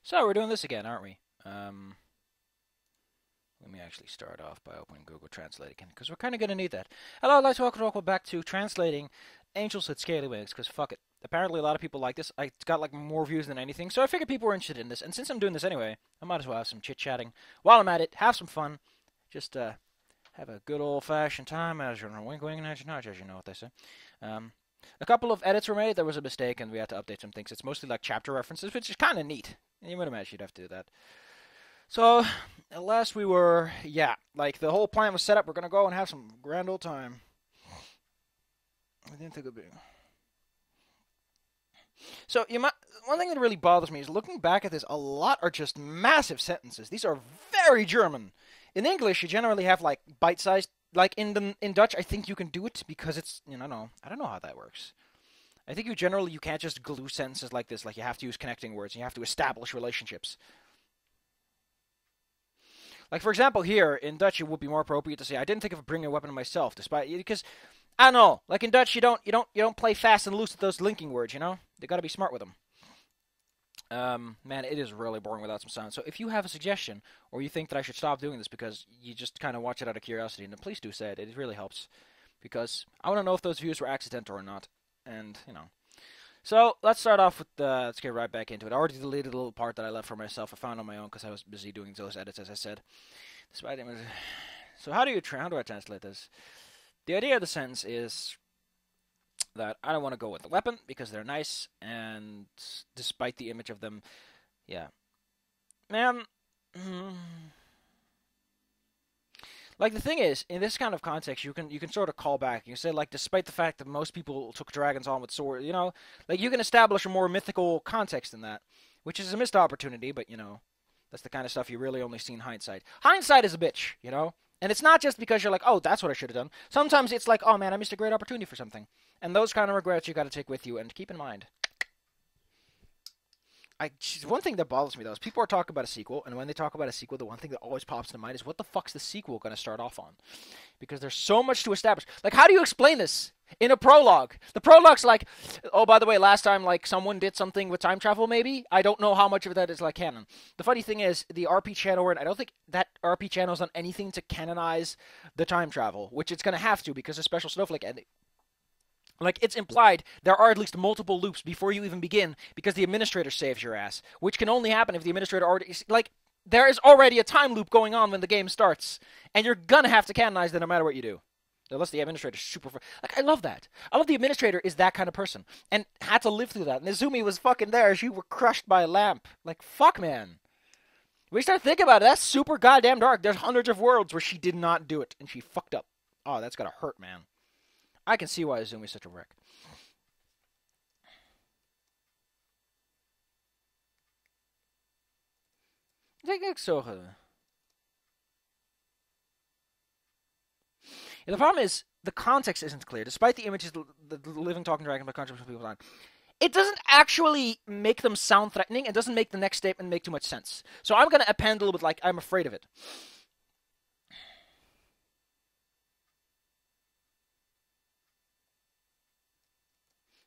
So we're doing this again, aren't we? Let me actually start off by opening Google Translate again, because we're kind of going to need that. Hello, I'd like to welcome back to translating Angels with Scaly Wings, because fuck it. Apparently a lot of people like this. It's got like more views than anything, so I figured people were interested in this. And since I'm doing this anyway, I might as well have some chit-chatting while I'm at it, have some fun, just have a good old-fashioned time, as you know, wink wink, nudge nudge, as you know what they say. Um, a couple of edits were made. There was a mistake, and we had to update some things. It's mostly like chapter references, which is kind of neat. You would imagine you'd have to do that. So, at last we were, yeah, like the whole plan was set up. We're gonna go and have some grand old time. I didn't think it'd be. So you might. One thing that really bothers me is looking back at this. A lot are just massive sentences. These are very German. In English, you generally have like bite-sized. Like in Dutch, I think you can do it because it's no, I don't know how that works. I think you can't just glue sentences like this. Like you have to use connecting words. And you have to establish relationships. Like for example, here in Dutch, it would be more appropriate to say, "I didn't think of bringing a weapon myself," despite because I don't know. Like in Dutch, you don't play fast and loose with those linking words. You know, they got to be smart with them. Man, it is really boring without some sound. So if you have a suggestion, or you think that I should stop doing this because you just kind of watch it out of curiosity, then please do say it. It really helps because I want to know if those views were accidental or not. And so let's start off with let's get right back into it. I already deleted a little part that I left for myself. I found on my own because I was busy doing those edits, as I said. So how do I translate this? The idea of the sentence is that I don't want to go with the weapon because they're nice, and despite the image of them, yeah, man. Like the thing is, in this kind of context, you can sort of call back. You can say like, despite the fact that most people took dragons on with swords, like you can establish a more mythical context in that, which is a missed opportunity. But that's the kind of stuff you really only see in hindsight. Hindsight is a bitch. And it's not just because you're like, oh, that's what I should have done. Sometimes it's like, oh man, I missed a great opportunity for something. And those kind of regrets you got to take with you and keep in mind. One thing that bothers me though is people are talking about a sequel, and when they talk about a sequel, the one thing that always pops into mind is what the fuck's the sequel going to start off on? Because there's so much to establish. Like, how do you explain this in a prologue? The prologue's like, oh, by the way, last time like someone did something with time travel. Maybe I don't know how much of that is like canon. The funny thing is, the RP channel, and I don't think that RP channel's done anything to canonize the time travel, which it's going to have to because of special snowflake ending. Like, it's implied there are at least multiple loops before you even begin because the administrator saves your ass, which can only happen if the administrator already. Like, there is already a time loop going on when the game starts, and you're gonna have to canonize that no matter what you do. Unless the administrator's super. Like, I love that. I love the administrator is that kind of person and had to live through that. And Izumi was fucking there. She were crushed by a lamp. Like, fuck, man. We start thinking about it. That's super goddamn dark. There's hundreds of worlds where she did not do it, and she fucked up. Oh, that's gotta hurt, man. I can see why Izumi's such a wreck. The problem is the context isn't clear. Despite the images, the living talking dragon by contrast with people on, it doesn't actually make them sound threatening. It doesn't make the next statement make too much sense. So I'm gonna append a little bit like I'm afraid of it.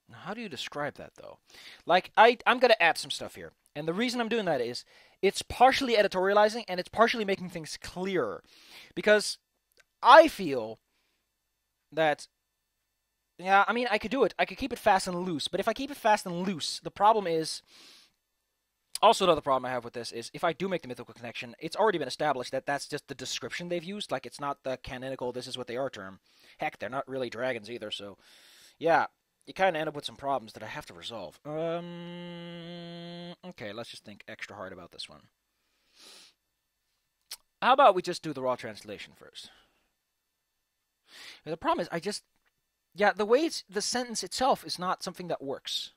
Now, how do you describe that though? Like I'm gonna add some stuff here, and the reason I'm doing that is it's partially editorializing and it's partially making things clearer, because I feel that yeah, I mean, I could do it. I could keep it fast and loose. But if I keep it fast and loose, the problem is also another problem I have with this is if I do make the mythical connection, it's already been established that that's just the description they've used. Like, it's not the canonical, this is what they are term. Heck, they're not really dragons either. So, yeah, you kind of end up with some problems that I have to resolve. Okay, let's just think extra hard about this one. How about we just do the raw translation first? The problem is yeah, the way the sentence itself is not something that works.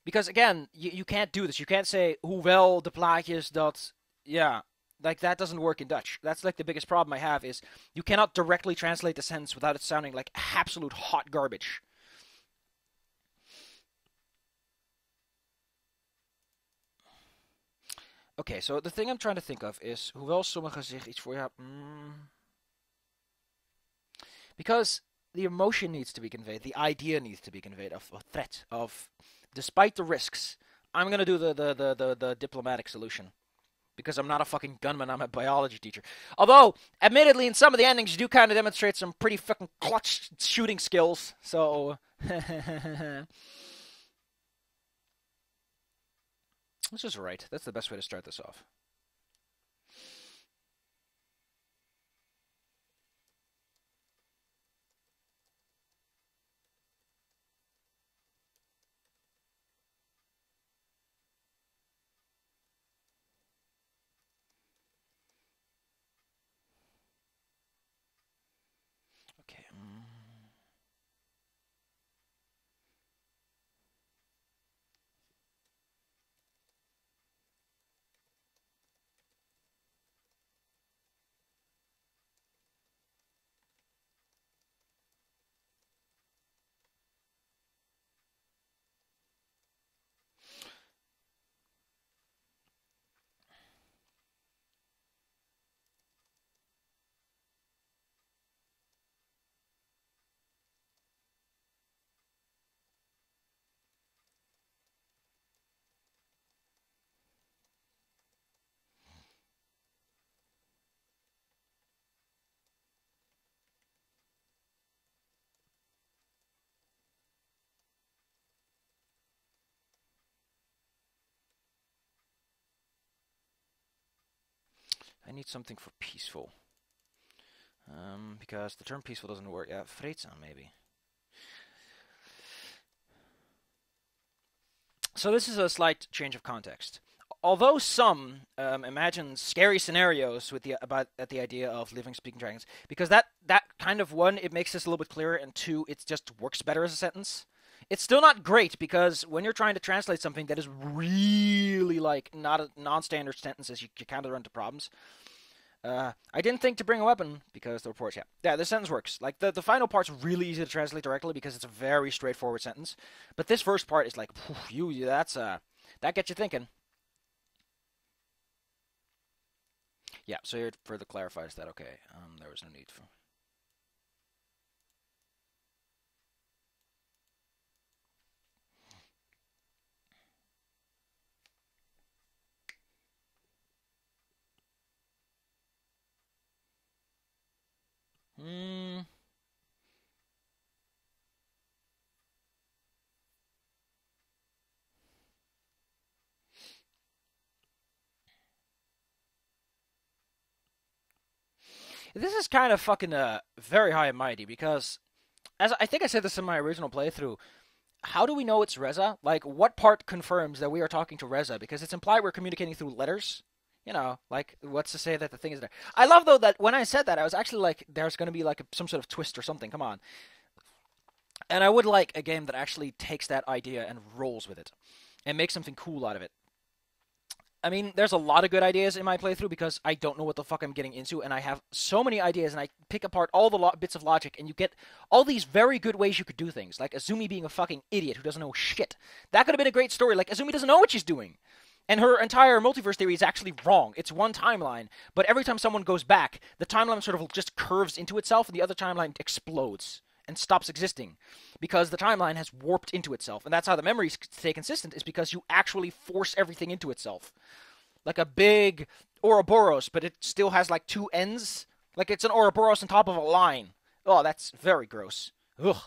Because again, you can't do this. You can't say hoewel de plaatjes dat. Yeah, like that doesn't work in Dutch. That's like the biggest problem I have is you cannot directly translate the sentence without it sounding like absolute hot garbage. Okay, so the thing I'm trying to think of is hoewel sommigen zich iets voor ja. Because the emotion needs to be conveyed, the idea needs to be conveyed of a threat, of Despite the risks, I'm gonna do the diplomatic solution. Because I'm not a fucking gunman, I'm a biology teacher. Although, admittedly, in some of the endings, you do kind of demonstrate some pretty fucking clutch shooting skills. So, let's just write. That's the best way to start this off. Okay. I need something for peaceful. Because the term peaceful doesn't work. Yeah, vreedzaam maybe. So this is a slight change of context. Although some imagine scary scenarios with at the idea of living speaking dragons, because that kind of one, it makes this a little bit clearer, and two, it just works better as a sentence. It's still not great because when you're trying to translate something that is really like not a non-standard sentences, you kind of run into problems. I didn't think to bring a weapon because the reports. Yeah, this sentence works. Like the final part's really easy to translate directly because it's a very straightforward sentence. But this first part is like, that gets you thinking. Yeah, so it further clarifies that. Okay, there was no need for. Hmm. This is kind of fucking very high and mighty because, as I think I said this in my original playthrough, how do we know it's Reza? Like, what part confirms that we are talking to Reza? Because it's implied we're communicating through letters. You know, like, what's to say that the thing is there? I love, though, that when I said that, I was actually like, there's going to be, like, some sort of twist or something. Come on. And I would like a game that actually takes that idea and rolls with it and makes something cool out of it. I mean, there's a lot of good ideas in my playthrough because I don't know what the fuck I'm getting into, and I have so many ideas, and I pick apart all the bits of logic, and you get all these very good ways you could do things, like Azumi being a fucking idiot who doesn't know shit. That could have been a great story. Like, Azumi doesn't know what she's doing. And her entire multiverse theory is actually wrong. It's one timeline, but every time someone goes back, the timeline sort of just curves into itself, and the other timeline explodes and stops existing because the timeline has warped into itself. And that's how the memories stay consistent, is because you actually force everything into itself. Like a big Ouroboros, but it still has like two ends. Like it's an Ouroboros on top of a line. Oh, that's very gross. Ugh.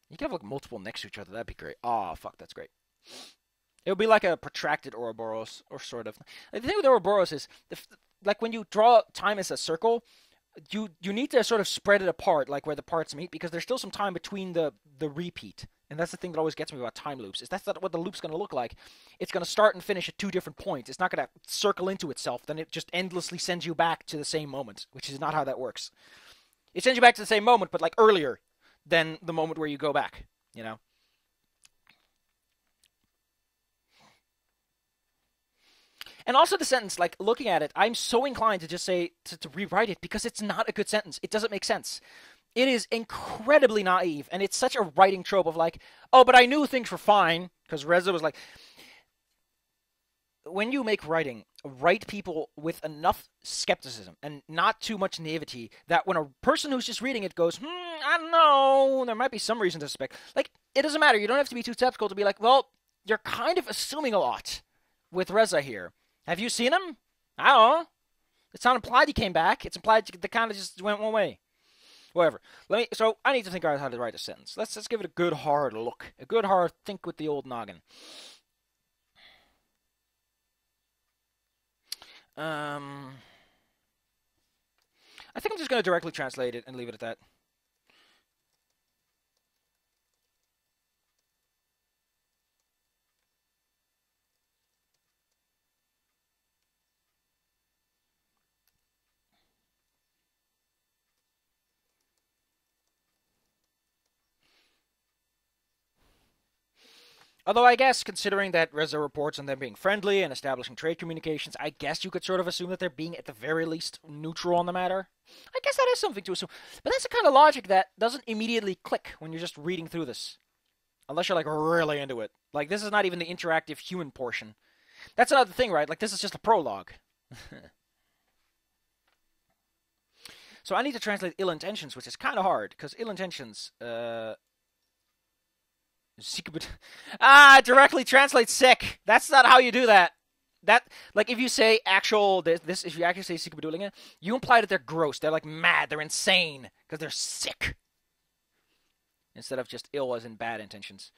You could have like multiple next to each other. That'd be great. Oh, fuck, that's great. It would be like a protracted Ouroboros, or sort of. The thing with Ouroboros is, like when you draw time as a circle, you need to sort of spread it apart, like where the parts meet, because there's still some time between the repeat. And that's the thing that always gets me about time loops, is that's not what the loop's going to look like. It's going to start and finish at two different points. It's not going to circle into itself. Then it just endlessly sends you back to the same moment, which is not how that works. It sends you back to the same moment, but like earlier than the moment where you go back, you know? And also the sentence, like looking at it, I'm so inclined to just say, to rewrite it because it's not a good sentence. It doesn't make sense. It is incredibly naive, and it's such a writing trope of like, oh, but I knew things were fine, because Reza was like, when you make writing, write people with enough skepticism and not too much naivety that when a person who's just reading it goes, I don't know, there might be some reason to suspect. Like, it doesn't matter. You don't have to be too skeptical to be like, well, you're kind of assuming a lot with Reza here. Have you seen him? I don't know. It's not implied he came back. It's implied the kind of just went one way. Whatever. So I need to think out how to write a sentence. Let's give it a good hard look. A good hard think with the old noggin. I think I'm just going to directly translate it and leave it at that. Although I guess, considering that Reza reports on them being friendly and establishing trade communications, I guess you could sort of assume that they're being, at the very least, neutral on the matter. I guess that is something to assume. But that's the kind of logic that doesn't immediately click when you're just reading through this. Unless you're, like, really into it. Like, this is not even the interactive human portion. That's another thing, right? Like, this is just a prologue. So I need to translate ill intentions, which is kind of hard, because ill intentions, directly translate sick. That's not how you do that. That, like, if you say actual this if you actually say sikabadoolinga, you imply that they're gross. They're like mad. They're insane because they're sick. Instead of just ill as in bad intentions.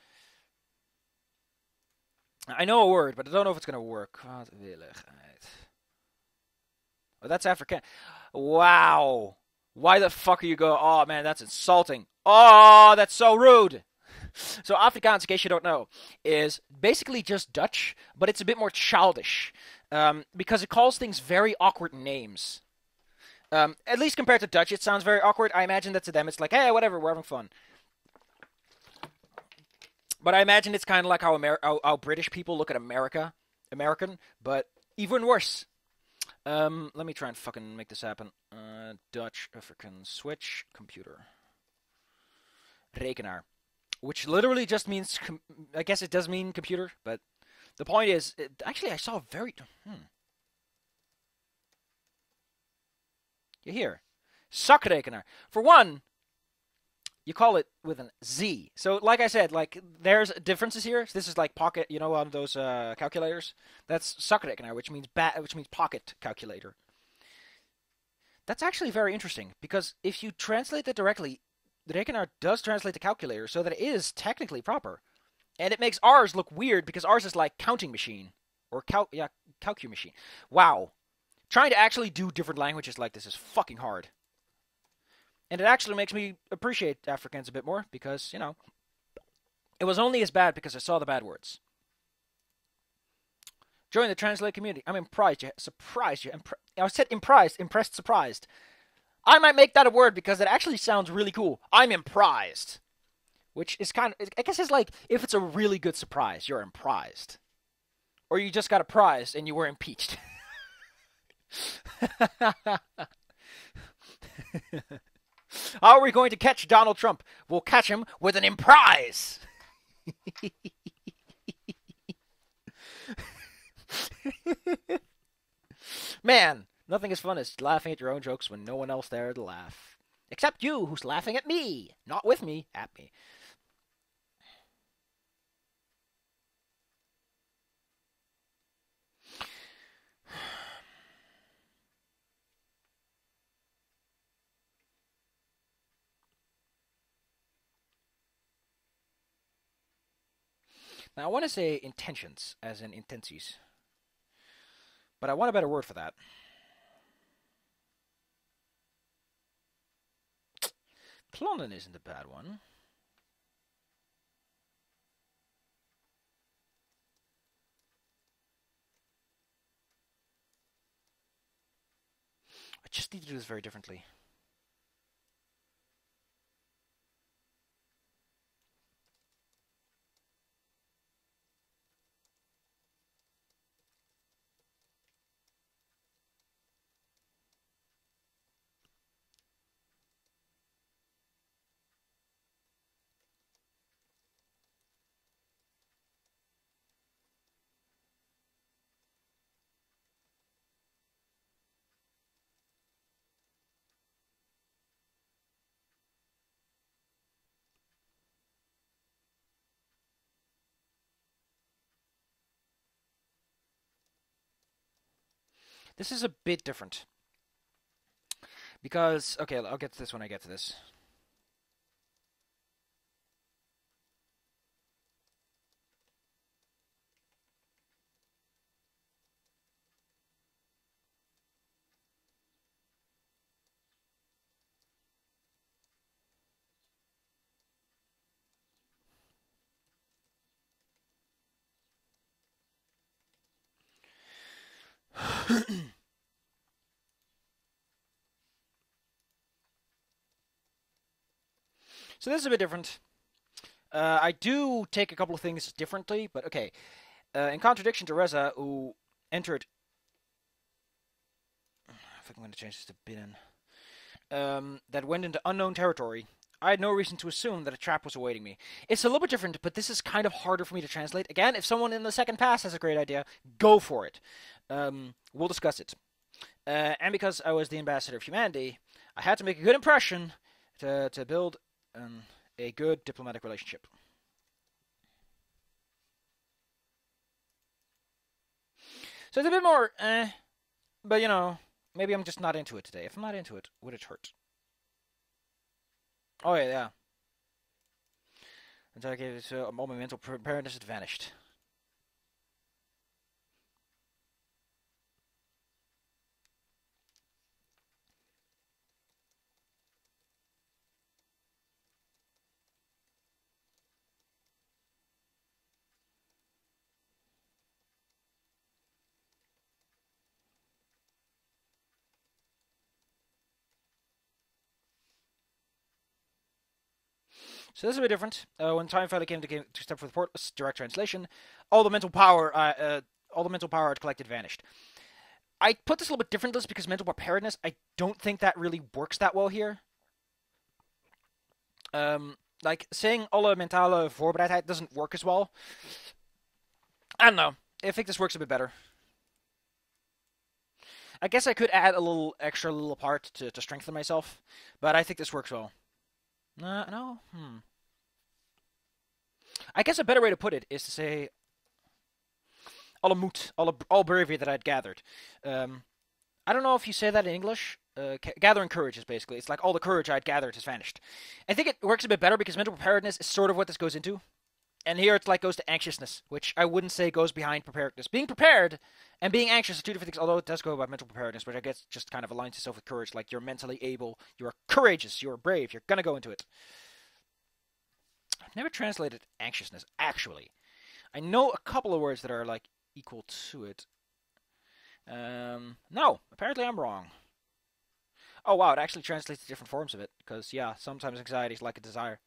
I know a word, but I don't know if it's gonna work. Oh, that's African. Wow. Why the fuck are you going? Oh man, that's insulting. Oh, that's so rude. So Afrikaans, in case you don't know, is basically just Dutch, but it's a bit more childish because it calls things very awkward names. At least compared to Dutch, it sounds very awkward. I imagine that to them it's like, hey, whatever, we're having fun. But I imagine it's kind of like how British people look at American, but even worse. Let me try and fucking make this happen. Dutch, African, switch, computer. Rekenaar. Which literally just means, I guess it does mean computer, but the point is, actually I saw a very, you hear, zakrekenaar. For one, you call it with an Z. So like I said, like there's differences here. So this is like pocket, you know, on those calculators. That's zakrekenaar, which means pocket calculator. That's actually very interesting because if you translate that directly, the Rekenaar does translate to calculator, so that it is technically proper. And it makes ours look weird because ours is like counting machine. Or calcu machine. Wow. Trying to actually do different languages like this is fucking hard. And it actually makes me appreciate Afrikaans a bit more because, you know, it was only as bad because I saw the bad words. Join the translate community. I'm surprised you. I said impressed, surprised. I might make that a word because it actually sounds really cool. I'm imprised. Which is kind of, I guess it's like, if it's a really good surprise, you're imprised. Or you just got a prize and you were impeached. How are we going to catch Donald Trump? We'll catch him with an emprise. Man, nothing as fun as laughing at your own jokes when no one else there to laugh. Except you, who's laughing at me. Not with me, at me. Now, I want to say intentions, as in intenties. But I want a better word for that. Plannen isn't a bad one. I just need to do this very differently. This is a bit different. Because, okay, I'll get to this when I get to this. So this is a bit different. I do take a couple of things differently, but okay. In contradiction to Reza, who entered... I think I'm going to change this to bidden. That went into unknown territory. I had no reason to assume that a trap was awaiting me. It's a little bit different, but this is kind of harder for me to translate. Again, if someone in the second pass has a great idea, go for it. We'll discuss it. And because I was the ambassador of humanity, I had to make a good impression to build a good diplomatic relationship. So it's a bit more, but you know, maybe I'm just not into it today. If I'm not into it, would it hurt? Oh yeah, yeah. Until I gave it to all my mental preparedness had vanished. So this is a bit different. When time finally came to step for the port, direct translation, all the mental power I'd collected vanished. I put this a little bit different just because mental preparedness, I don't think that really works that well here. Like saying alle mentale voorbereidheid doesn't work as well. I don't know. I think this works a bit better. I guess I could add a little extra little part to strengthen myself, but I think this works well. No. I guess a better way to put it is to say alle moed, all bravery that I'd gathered. I don't know if you say that in English. Gathering courage is basically, it's like all the courage I'd gathered has vanished. I think it works a bit better because mental preparedness is sort of what this goes into. And here it's like goes to anxiousness, which I wouldn't say goes behind preparedness. Being prepared and being anxious are two different things, although it does go about mental preparedness, which I guess just kind of aligns yourself with courage. Like you're mentally able, you're courageous, you're brave, you're gonna go into it. I've never translated anxiousness, actually. I know a couple of words that are like equal to it. No, apparently I'm wrong. Oh wow, it actually translates to different forms of it, because yeah, sometimes anxiety is like a desire.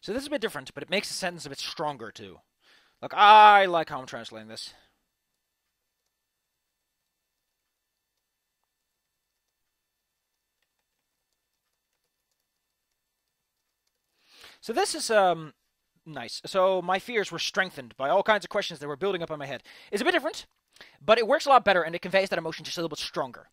So this is a bit different, but it makes the sentence a bit stronger too. Like, I like how I'm translating this. So this is nice. So my fears were strengthened by all kinds of questions that were building up in my head. It's a bit different, but it works a lot better and it conveys that emotion just a little bit stronger.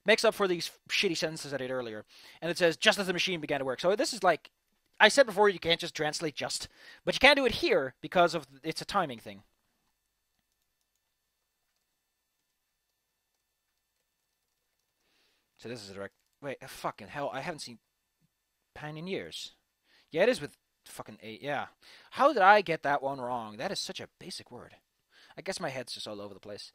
Makes up for these shitty sentences I did earlier. And it says, just as the machine began to work. So this is like, I said before, you can't just translate just, but you can do it here because of it's a timing thing. So this is a direct. Wait, fucking hell! I haven't seen Pan in years. Yeah, it is with fucking eight. Yeah, how did I get that one wrong? That is such a basic word. I guess my head's just all over the place.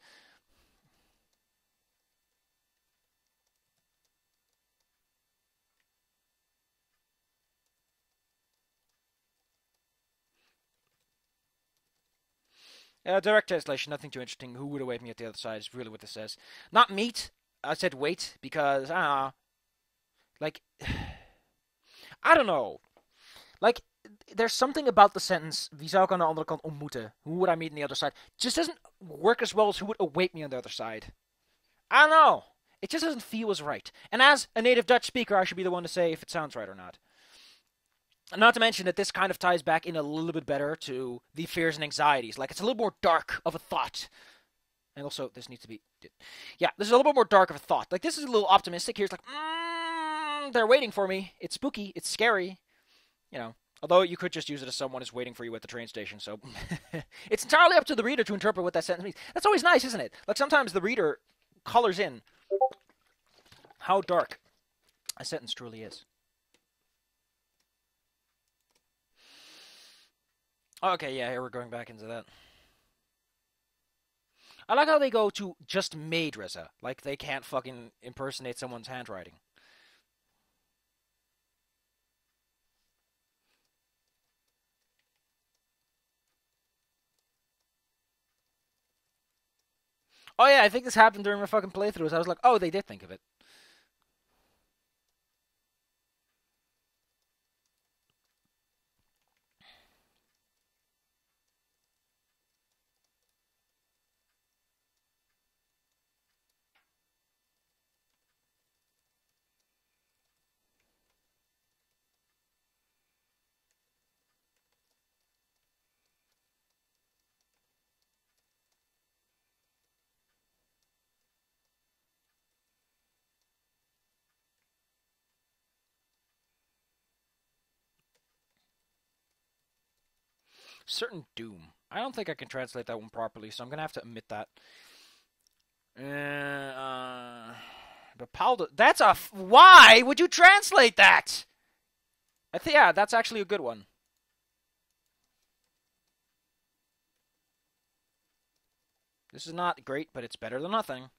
Direct translation, nothing too interesting. Who would await me at the other side is really what this says. Not meet. I said wait because like I don't know. Like there's something about the sentence "Wie zou ik aan de andere kant ontmoeten?" Who would I meet on the other side? Just doesn't work as well as who would await me on the other side. I don't know. It just doesn't feel as right. And as a native Dutch speaker, I should be the one to say if it sounds right or not. Not to mention that this kind of ties back in a little bit better to the fears and anxieties. Like, it's a little more dark of a thought. And also, this needs to be. Yeah, this is a little bit more dark of a thought. Like, this is a little optimistic. Here's like, they're waiting for me. It's spooky. It's scary. You know. Although you could just use it as someone is waiting for you at the train station. So it's entirely up to the reader to interpret what that sentence means. That's always nice, isn't it? Like, sometimes the reader colors in how dark a sentence truly is. Okay, yeah, here we're going back into that. I like how they go to just made Reza. Like, they can't fucking impersonate someone's handwriting. Oh yeah, I think this happened during my fucking playthroughs. I was like, oh, they did think of it. Certain doom. I don't think I can translate that one properly, so I'm gonna have to omit that. But Paul, that's a. Why would you translate that? I think yeah, that's actually a good one. This is not great, but it's better than nothing.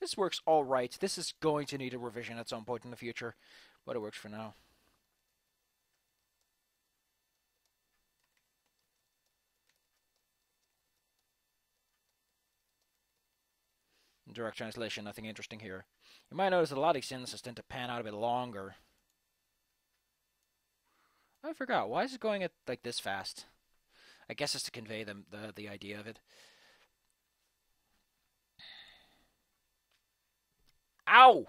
This works all right. This is going to need a revision at some point in the future, but it works for now. Direct translation, nothing interesting here. You might notice that a lot of these sentences tend to pan out a bit longer. I forgot. Why is it going at like this fast? I guess it's to convey the idea of it. Ow!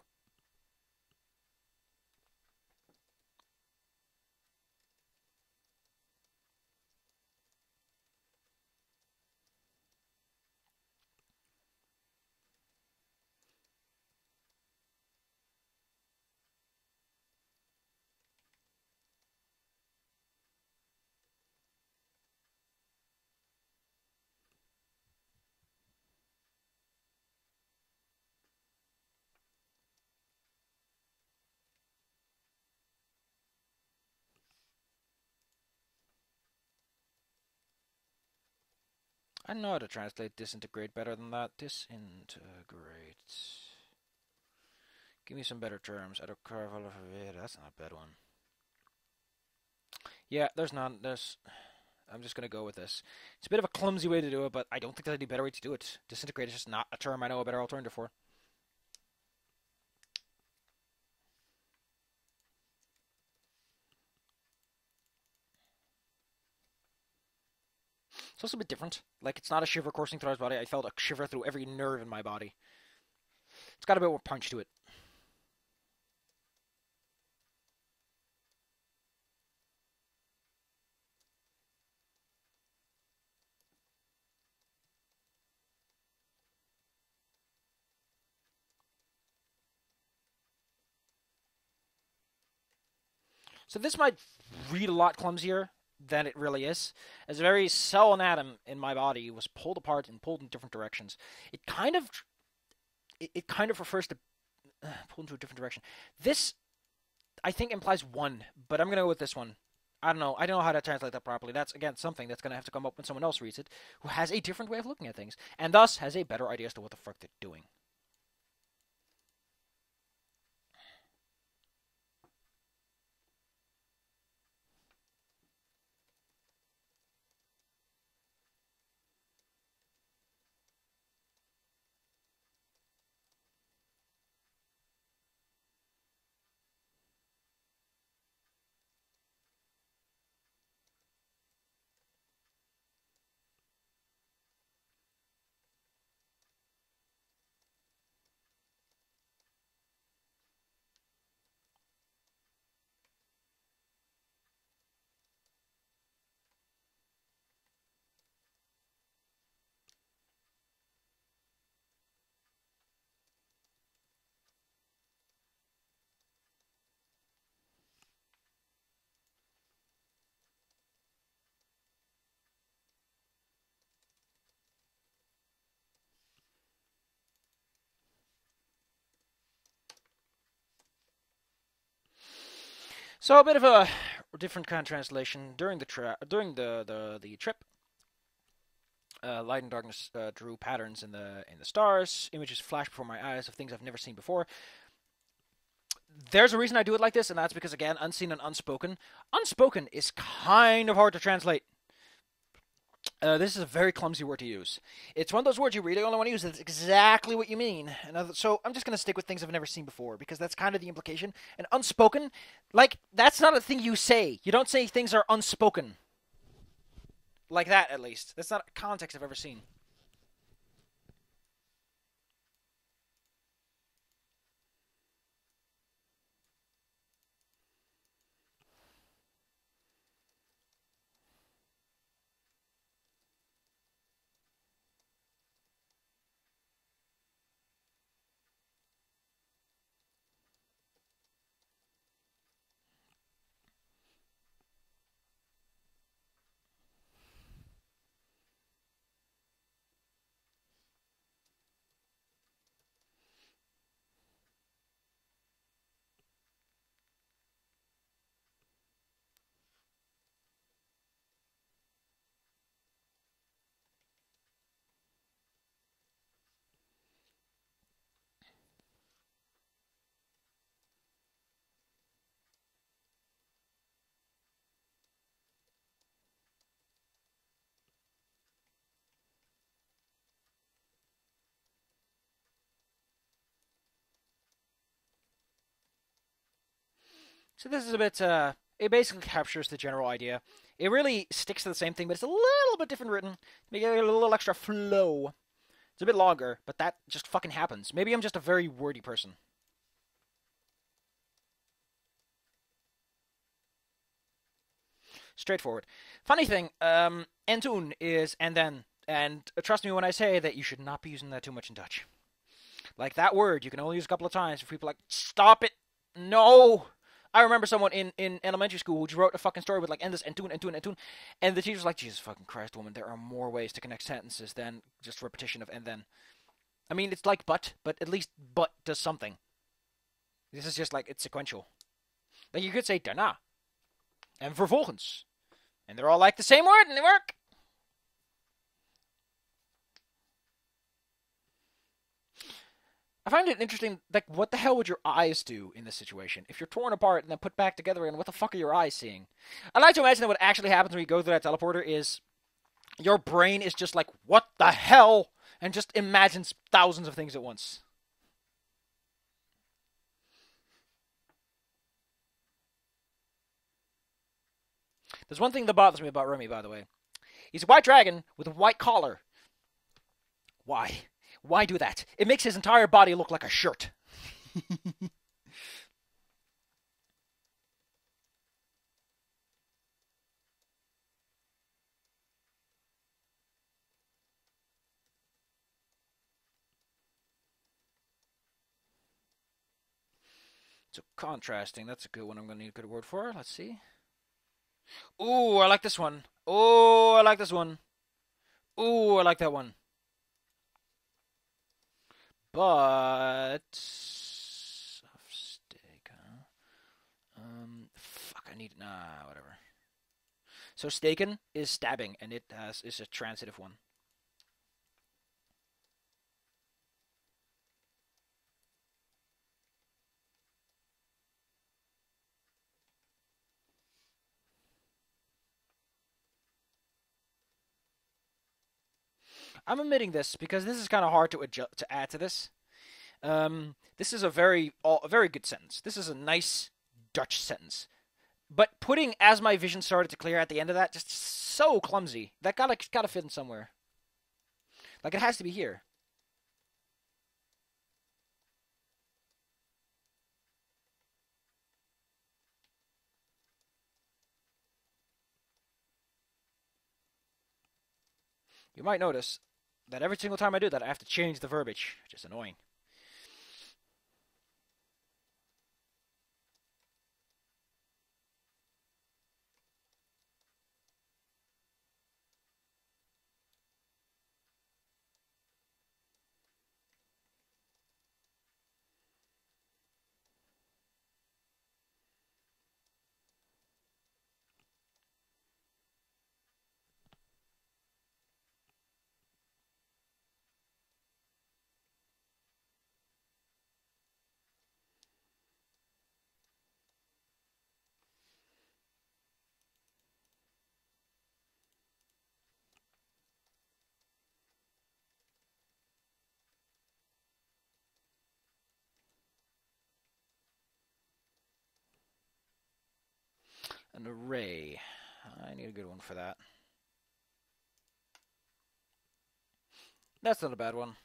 I know how to translate disintegrate better than that. Disintegrate. Give me some better terms. That's not a bad one. Yeah, there's none. I'm just gonna go with this. It's a bit of a clumsy way to do it, but I don't think there's any better way to do it. Disintegrate is just not a term I know a better alternative for. It's also a bit different. Like, it's not a shiver coursing through his body. I felt a shiver through every nerve in my body. It's got a bit more punch to it. So this might read a lot clumsier than it really is. As a very cell and atom in my body was pulled apart and pulled in different directions. It kind of refers to pulled into a different direction. This I think implies one, but I'm gonna go with this one. I don't know. I don't know how to translate that properly. That's again something that's gonna have to come up when someone else reads it, who has a different way of looking at things, and thus has a better idea as to what the fuck they're doing. So a bit of a different kind of translation during the trip. Light and darkness drew patterns in the stars. Images flashed before my eyes of things I've never seen before. There's a reason I do it like this, and that's because again, unseen and unspoken. Unspoken is kind of hard to translate. This is a very clumsy word to use. It's one of those words you really only want to use. That's exactly what you mean. So I'm just going to stick with things I've never seen before because that's kind of the implication. And unspoken, like, that's not a thing you say. You don't say things are unspoken. Like that, at least. That's not a context I've ever seen. So this is a bit. It basically captures the general idea. It really sticks to the same thing, but it's a little bit different written. Make it a little extra flow. It's a bit longer, but that just fucking happens. Maybe I'm just a very wordy person. Straightforward. Funny thing, Entun is and then. And trust me when I say that you should not be using that too much in Dutch. Like that word, you can only use a couple of times for people like, stop it. No. I remember someone in elementary school who wrote a fucking story with like endless and tune and tune and tune, and the teacher was like, Jesus fucking Christ, woman, there are more ways to connect sentences than just repetition of and then. I mean, it's like but at least but does something. This is just like it's sequential. Like you could say daarna and vervolgens, and they're all like the same word and they work. I find it interesting, like, what the hell would your eyes do in this situation? If you're torn apart and then put back together again, what the fuck are your eyes seeing? I like to imagine that what actually happens when you go through that teleporter is your brain is just like, what the hell? And just imagines thousands of things at once. There's one thing that bothers me about Remy, by the way. He's a white dragon with a white collar. Why? Why do that? It makes his entire body look like a shirt. So contrasting, that's a good one I'm going to need a good word for. Let's see. Ooh, I like this one. Oh, I like this one. Ooh, I like that one. But soft steak, huh? Fuck, I need whatever. So staken is stabbing, and it is a transitive one. I'm omitting this because this is kind of hard to adjust, to add to this. This is a very good sentence. This is a nice Dutch sentence. But putting as my vision started to clear at the end of that, just so clumsy. That gotta fit in somewhere. Like it has to be here. You might notice that every single time I do that, I have to change the verbiage, which is annoying. An array. I need a good one for that. That's not a bad one.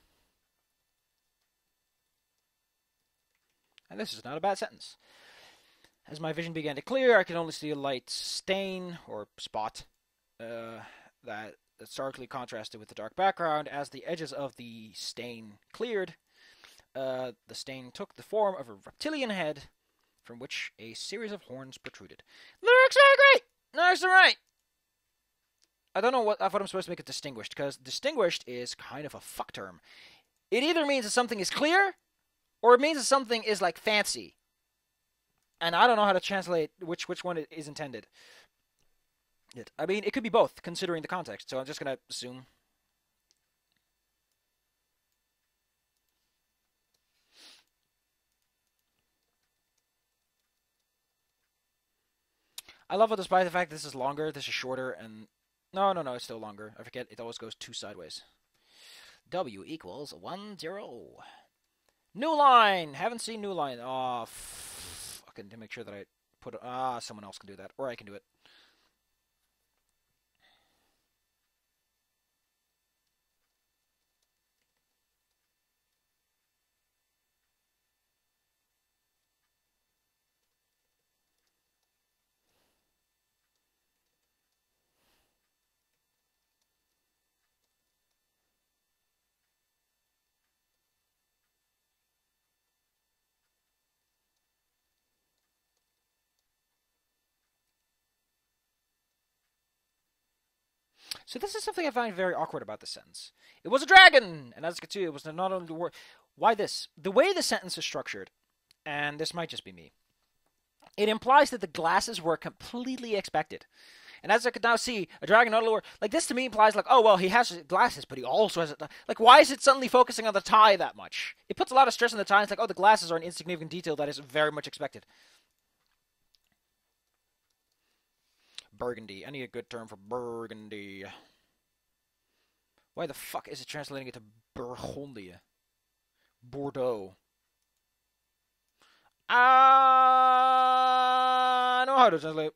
And this is not a bad sentence. As my vision began to clear, I could only see a light stain, or spot, that starkly contrasted with the dark background. As the edges of the stain cleared, the stain took the form of a reptilian head, from which a series of horns protruded. Lyrics are great! Nice and right! I don't know what I'm supposed to make it distinguished, because distinguished is kind of a fuck term. It either means that something is clear, or it means that something is, like, fancy. And I don't know how to translate which one it is intended. I mean, it could be both, considering the context, so I'm just going to assume. I love how, despite the fact this is longer, this is shorter, and... No, it's still longer. I forget, it always goes 2 sideways. W equals 10. New line! Haven't seen new line. Oh, fucking to make sure that I put... someone else can do that. Or I can do it. So this is something I find very awkward about this sentence. It was a dragon! And as you can see, it was not only the word... Why this? The way the sentence is structured, and this might just be me, it implies that the glasses were completely expected. And as I could now see, a dragon not only... Like, this to me implies, like, oh, well, he has glasses, but he also has... Like, why is it suddenly focusing on the tie that much? It puts a lot of stress on the tie. It's like, oh, the glasses are an insignificant detail that is very much expected. Burgundy. I need a good term for burgundy. Why the fuck is it translating it to Burgundy? Bordeaux. I know how to translate.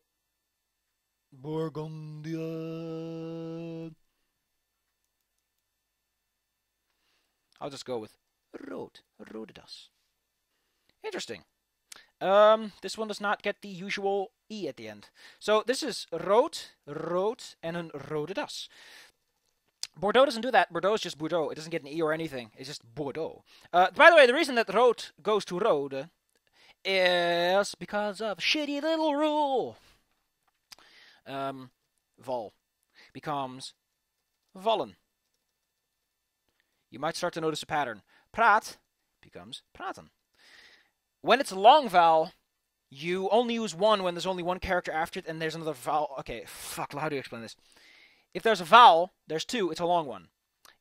Burgundy. I'll just go with road. Rodedas. Interesting. This one does not get the usual E at the end. So this is rood, and then rodedas. Bordeaux doesn't do that. Bordeaux is just Bordeaux. It doesn't get an E or anything. It's just Bordeaux. By the way, the reason that road goes to road is because of a shitty little rule. Vol becomes vollen. You might start to notice a pattern. Praat becomes praten. When it's a long vowel, you only use one when there's only one character after it and there's another vowel. Okay, fuck, how do you explain this? If there's a vowel, there's 2, it's a long one.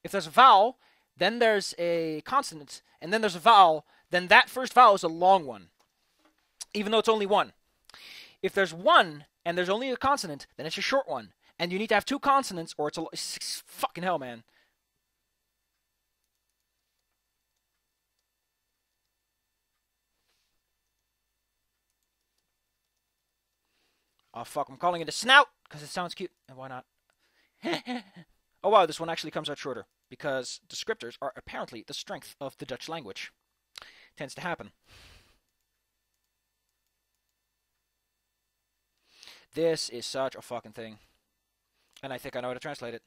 If there's a vowel, then there's a consonant, and then there's a vowel, then that first vowel is a long one, even though it's only one. If there's one, and there's only a consonant, then it's a short one. And you need to have 2 consonants, or it's fucking hell, man. Oh, fuck, I'm calling it a snout, because it sounds cute. And why not? Oh, wow, this one actually comes out shorter, because descriptors are apparently the strength of the Dutch language. Tends to happen. This is such a fucking thing. And I think I know how to translate it.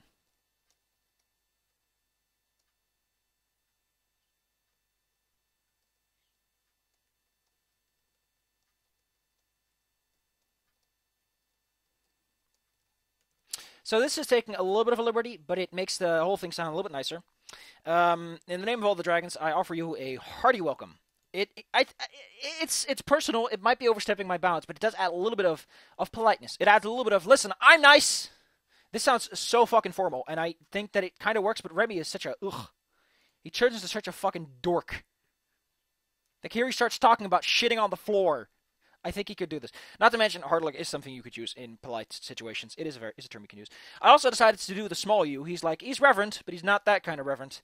So this is taking a little bit of a liberty, but it makes the whole thing sound a little bit nicer. In the name of all the dragons, I offer you a hearty welcome. It's personal. It might be overstepping my bounds, but it does add a little bit of politeness. It adds a little bit of, listen, I'm nice. This sounds so fucking formal, and I think that it kind of works, but Remy is such a, ugh. He turns into such a fucking dork. Like, here he starts talking about shitting on the floor. I think he could do this. Not to mention, hard luck is something you could use in polite situations. It's a term you can use. I also decided to do the small u. He's reverent, but he's not that kind of reverent.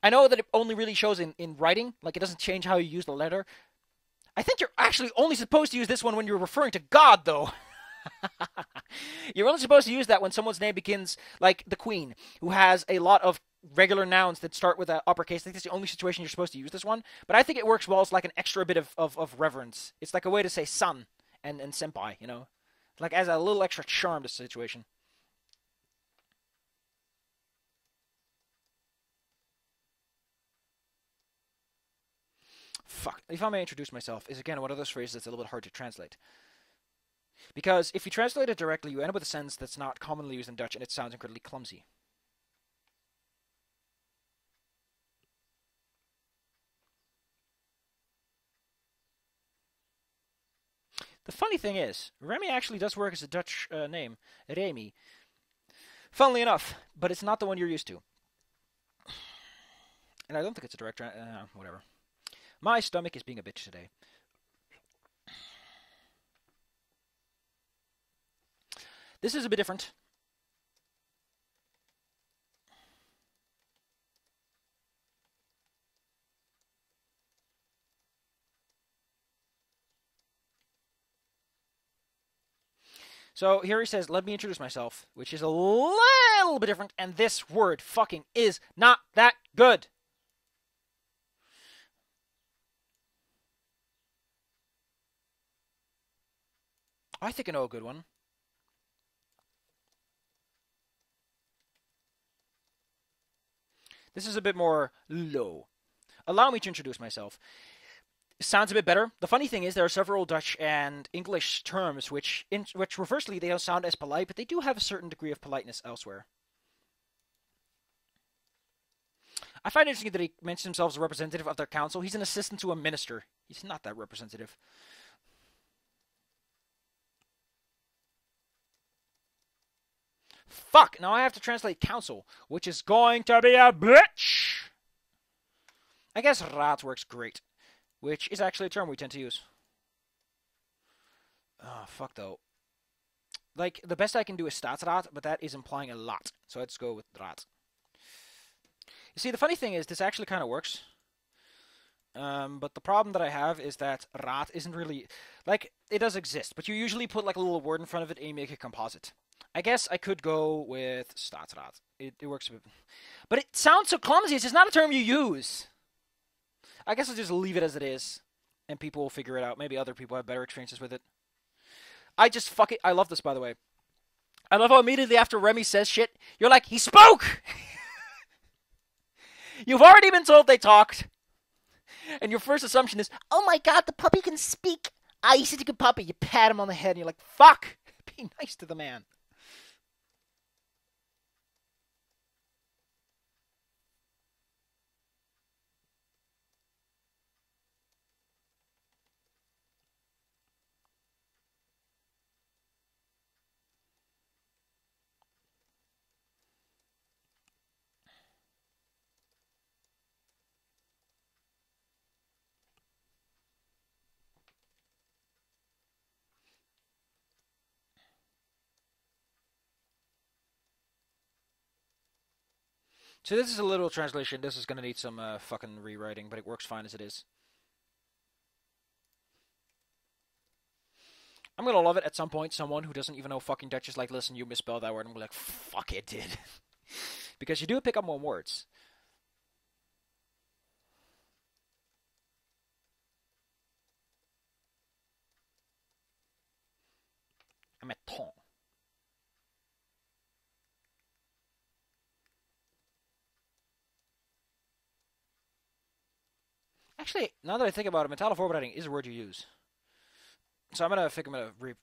I know that it only really shows in writing. Like, it doesn't change how you use the letter. I think you're actually only supposed to use this one when you're referring to God, though. You're only supposed to use that when someone's name begins, like the Queen, who has a lot of regular nouns that start with an uppercase. I think that's the only situation you're supposed to use this one. But I think it works well as like an extra bit of reverence. It's like a way to say son and senpai, you know? Like as a little extra charm to the situation. Fuck. If I may introduce myself, is again one of those phrases that's a little bit hard to translate. Because if you translate it directly, you end up with a sentence that's not commonly used in Dutch and it sounds incredibly clumsy. The funny thing is, Remy actually does work as a Dutch name, Remy. Funnily enough, but it's not the one you're used to. And I don't think it's a direct. Whatever. My stomach is being a bitch today. This is a bit different. So here he says, let me introduce myself, which is a little bit different, and this word fucking is not that good. I think I know a good one. This is a bit more low. Allow me to introduce myself. Sounds a bit better. The funny thing is there are several Dutch and English terms which reversely they don't sound as polite, but they do have a certain degree of politeness elsewhere. I find it interesting that he mentions himself as a representative of their council. He's an assistant to a minister. He's not that representative. Fuck, now I have to translate council, which is going to be a bitch. I guess raad works great, which is actually a term we tend to use. Oh, fuck though. Like, the best I can do is staatsraad, but that is implying a lot. So let's go with raad. You see, the funny thing is, this actually kind of works. But the problem that I have is that raad isn't really... Like, it does exist, but you usually put like a little word in front of it and you make a composite. I guess I could go with staatsraad. It works a bit... But it sounds so clumsy, it's just not a term you use. I guess I'll just leave it as it is, and people will figure it out. Maybe other people have better experiences with it. I just fuck it. I love this, by the way. I love how immediately after Remy says shit, you're like, he spoke! You've already been told they talked. And your first assumption is, oh my god, the puppy can speak. Ah, he's such a good puppy. You pat him on the head and you're like, fuck. Be nice to the man. So this is a literal translation. This is going to need some fucking rewriting, but it works fine as it is. I'm going to love it at some point. Someone who doesn't even know fucking Dutch is like, listen, you misspelled that word. I'm like, fuck it, dude. Because you do pick up more words. I'm at ton. Actually, now that I think about it, mental formatting is a word you use. So I'm gonna re.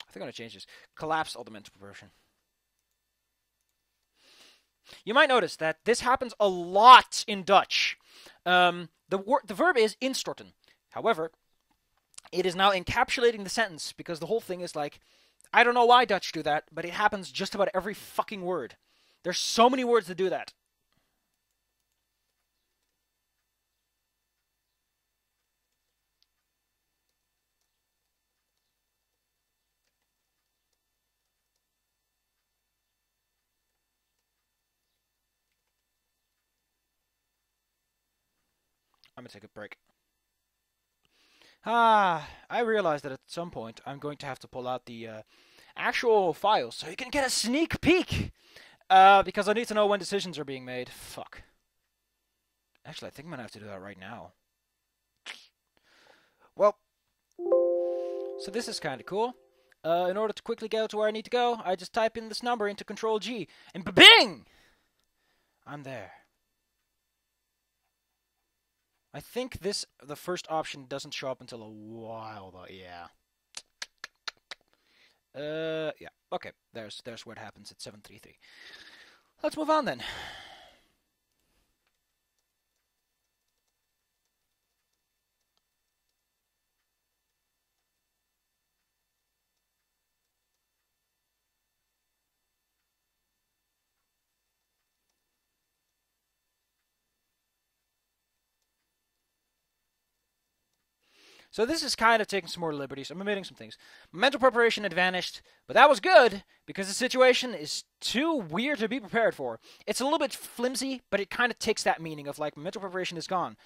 I think I'm gonna change this. Collapse all the mental proportion. You might notice that this happens a lot in Dutch. The verb is instorten. However, it is now encapsulating the sentence because the whole thing is like, I don't know why Dutch do that, but it happens just about every fucking word. There's so many words that do that. gonna take a break. I realize that at some point I'm going to have to pull out the actual files so you can get a sneak peek. Because I need to know when decisions are being made. Fuck. Actually, I think I'm gonna have to do that right now. Well, so this is kind of cool. In order to quickly get to where I need to go, I just type in this number into Control G, and bing! I'm there. I think the first option doesn't show up until a while, though. Yeah. Yeah. Okay. There's where it happens at 733. Let's move on then. So this is kind of taking some more liberties. I'm omitting some things. Mental preparation had vanished, but that was good because the situation is too weird to be prepared for. It's a little bit flimsy, but it kind of takes that meaning of like mental preparation is gone.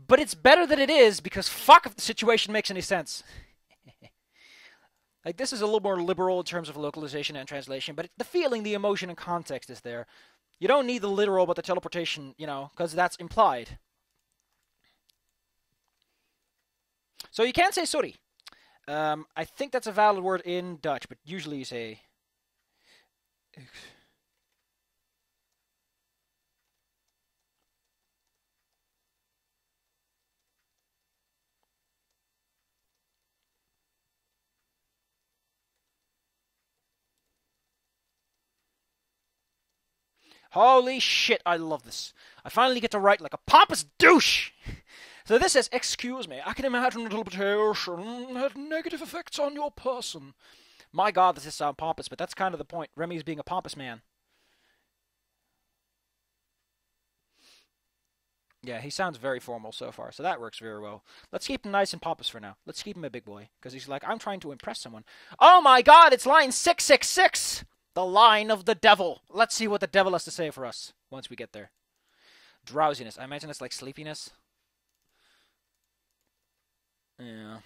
But it's better that it is because fuck if the situation makes any sense. Like this is a little more liberal in terms of localization and translation, but the feeling, the emotion, and context is there. You don't need the literal, but the teleportation, because that's implied. So you can say sorry. I think that's a valid word in Dutch, but usually you say... Holy shit, I love this. I finally get to write like a pompous douche. So this says, excuse me, I can imagine interpretation had negative effects on your person. My god, does this sound pompous, but that's kind of the point. Remy's being a pompous man. Yeah, he sounds very formal so far, so that works very well. Let's keep him nice and pompous for now. Let's keep him a big boy, because he's like, I'm trying to impress someone. Oh my god, it's line 666! The line of the devil. Let's see what the devil has to say for us once we get there. Drowsiness. I imagine it's like sleepiness. Yeah.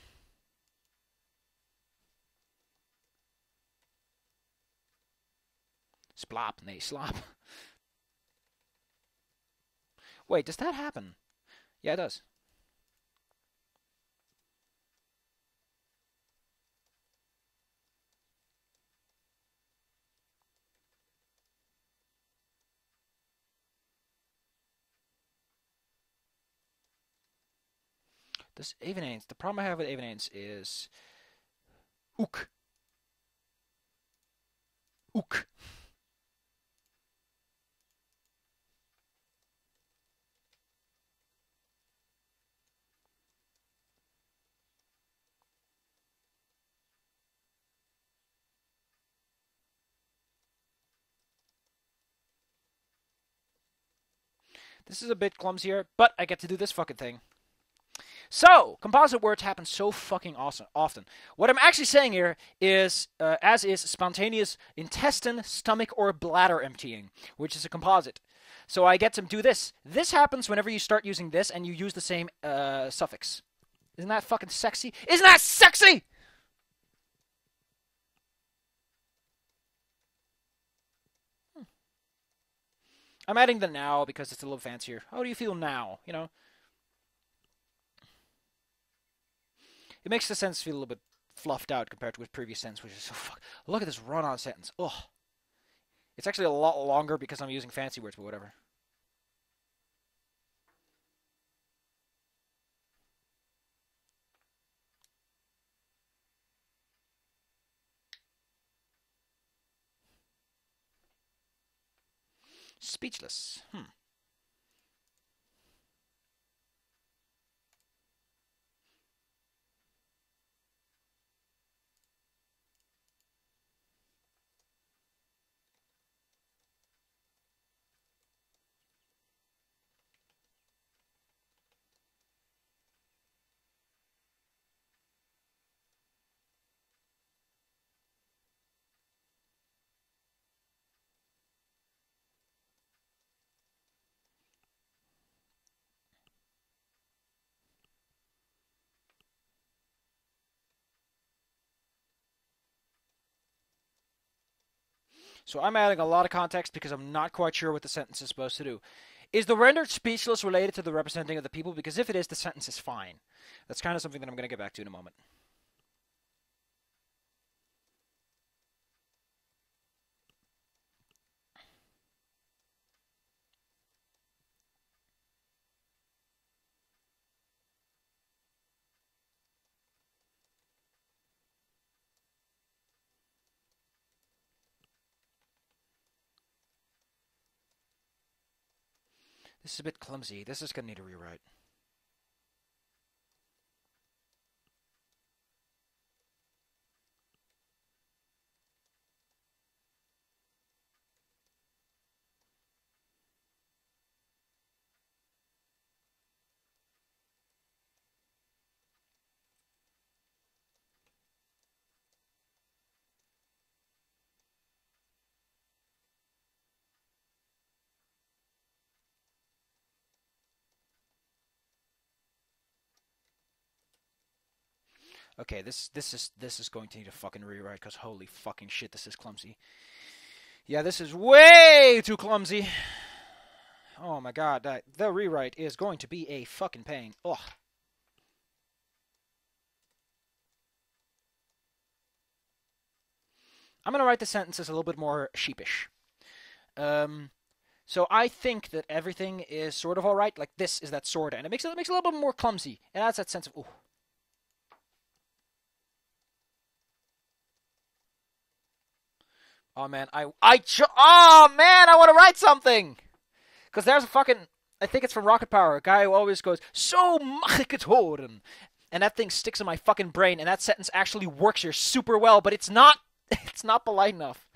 Splop. Nee, slop. Wait, does that happen? Yeah, it does. This evenanes. The problem I have with evenanes is... Ook. Ook. This is a bit clumsier, but I get to do this fucking thing. So, composite words happen so fucking often. What I'm actually saying here is, as is spontaneous intestine, stomach, or bladder emptying, which is a composite. So I get to do this. This happens whenever you start using this and you use the same suffix. Isn't that fucking sexy? Isn't that sexy? I'm adding the now because it's a little fancier. How do you feel now? It makes the sentence feel a little bit fluffed out compared to its previous sentence, which is so fuck. Look at this run-on sentence. Ugh. It's actually a lot longer because I'm using fancy words, but whatever. Speechless. So I'm adding a lot of context because I'm not quite sure what the sentence is supposed to do. Is the rendered speechless related to the representing of the people? Because if it is, the sentence is fine. That's kind of something that I'm going to get back to in a moment. This is a bit clumsy. This is going to need a rewrite. Okay, this is going to need a fucking rewrite because holy fucking shit, this is clumsy. Yeah, this is way too clumsy. Oh my god, the rewrite is going to be a fucking pain. Ugh. I'm gonna write the sentences a little bit more sheepish. So I think that everything is sort of all right. Like this is that sort of, and it makes it a little bit more clumsy. It adds that sense of ooh. Oh man, oh man, I want to write something because there's a fucking. I think it's from Rocket Power. A guy who always goes so machikatoren, and that thing sticks in my fucking brain. And that sentence actually works here super well, but it's not. It's not polite enough.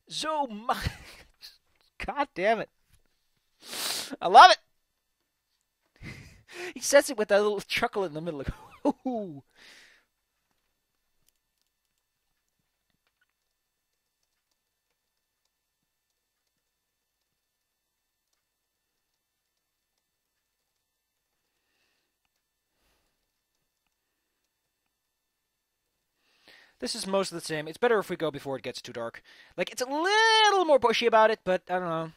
So God damn it. I love it. He says it with that little chuckle in the middle. Like, ooh. This is most of the same. It's better if we go before it gets too dark. Like, it's a little more bushy about it, but I don't know.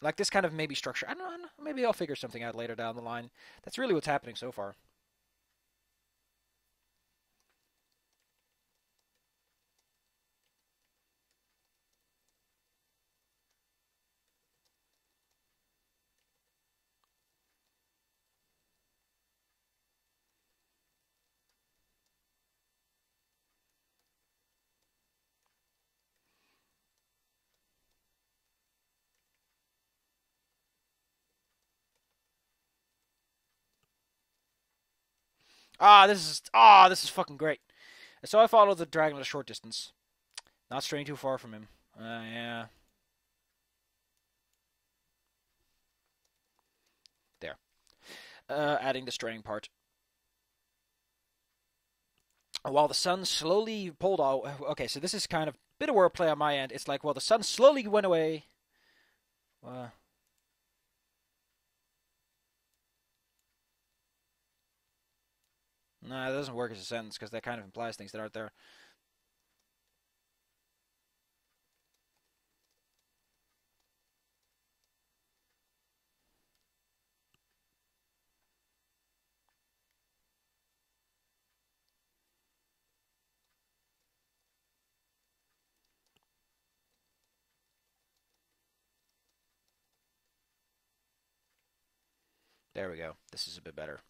Like, this kind of maybe structure. I don't know. Maybe I'll figure something out later down the line. That's really what's happening so far. This is fucking great. So I follow the dragon at a short distance, not straying too far from him. Yeah, there. Adding the straying part. While the sun slowly pulled out. Okay, so this is kind of a bit of wordplay on my end. It's like, well, the sun slowly went away. Uh, nah, that doesn't work as a sentence because that kind of implies things that aren't there. There we go. This is a bit better.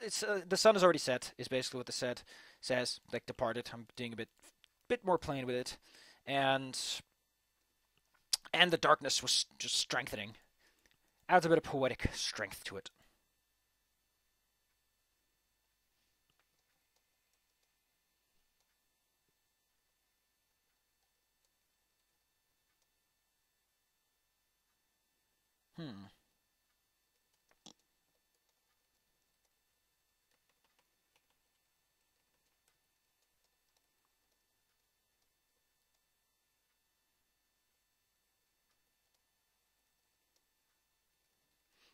It's the sun is already set. Is basically what the set says. Like departed. I'm doing a bit more plain with it, and the darkness was just strengthening. Adds a bit of poetic strength to it. Hmm.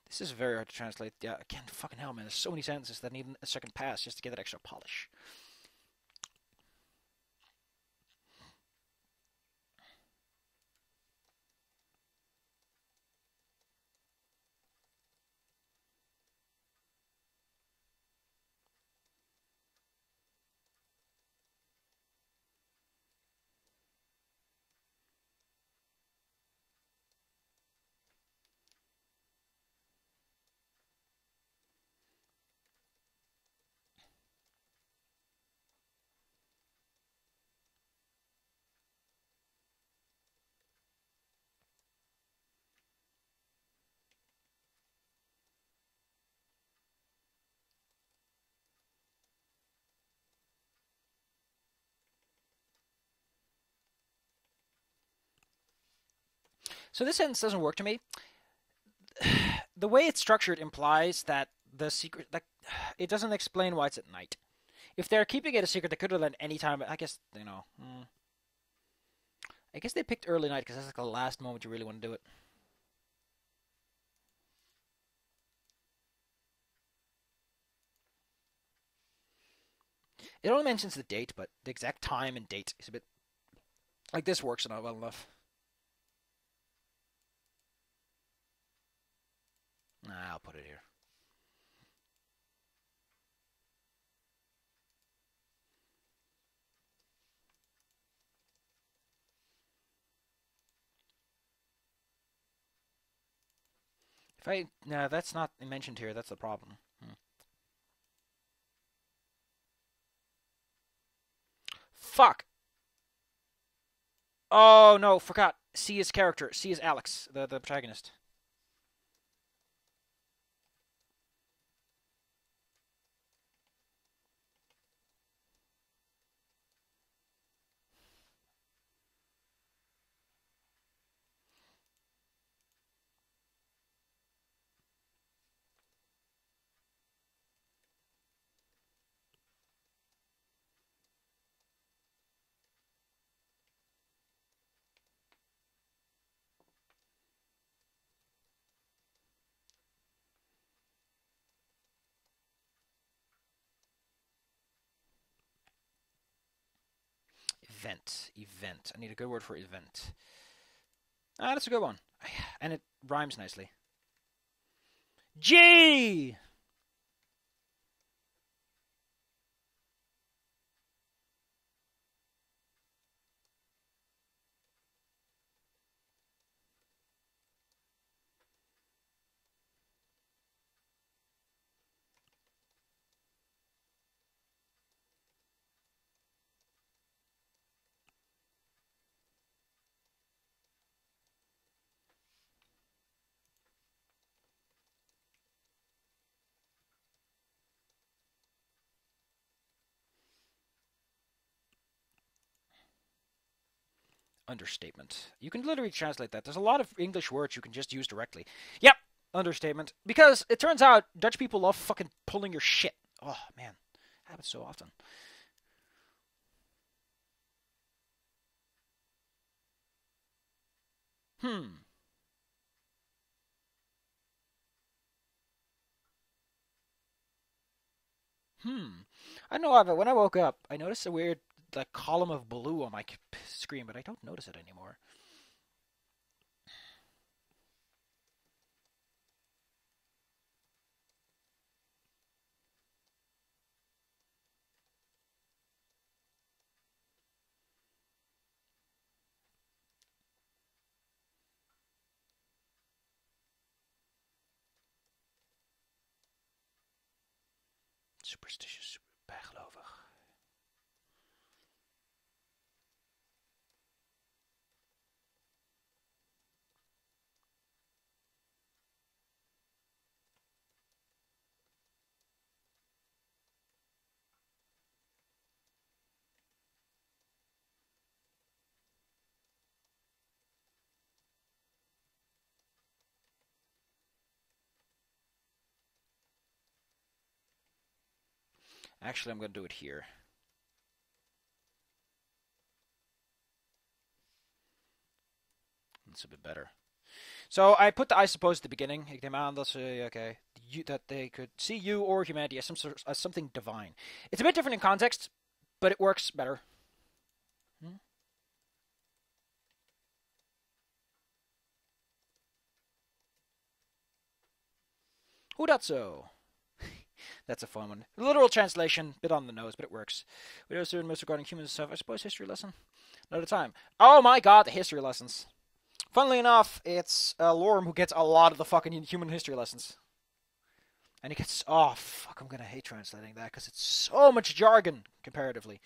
This is very hard to translate. Yeah, again, fucking hell, man. There's so many sentences that need a second pass just to get that extra polish. So this sentence doesn't work to me. The way it's structured implies that the secret, like, it doesn't explain why it's at night. If they're keeping it a secret, they could have done any time. I guess you know. I guess they picked early night because that's like the last moment you really want to do it. It only mentions the date, but the exact time and date is a bit like this works not well enough. Nah, I'll put it here. If I no, that's not mentioned here. That's the problem. Fuck. Oh no, forgot. C is character. C is Alex, the protagonist. Event. Event. I need a good word for event. Ah, that's a good one. And it rhymes nicely. G! Understatement. You can literally translate that. There's a lot of English words you can just use directly. Yep, understatement. Because it turns out Dutch people love fucking pulling your shit. Oh, man. That happens so often. Hmm. Hmm. I know of it. When I woke up, I noticed a weird like column of blue on my screen, but I don't notice it anymore. Superstitious, bijgelovig. Actually, I'm going to do it here. It's a bit better. So I put the I suppose at the beginning. Ik neem aan dat ze, okay, that they could see you or humanity as something divine. It's a bit different in context, but it works better. Hmm? Hoe dat zo? That's a fun one. Literal translation, bit on the nose, but it works. We also most regarding humans and stuff. I suppose history lesson. Another time. Oh my god, the history lessons. Funnily enough, it's Lorem who gets a lot of the fucking human history lessons. And he gets, oh fuck, I'm gonna hate translating that because it's so much jargon comparatively.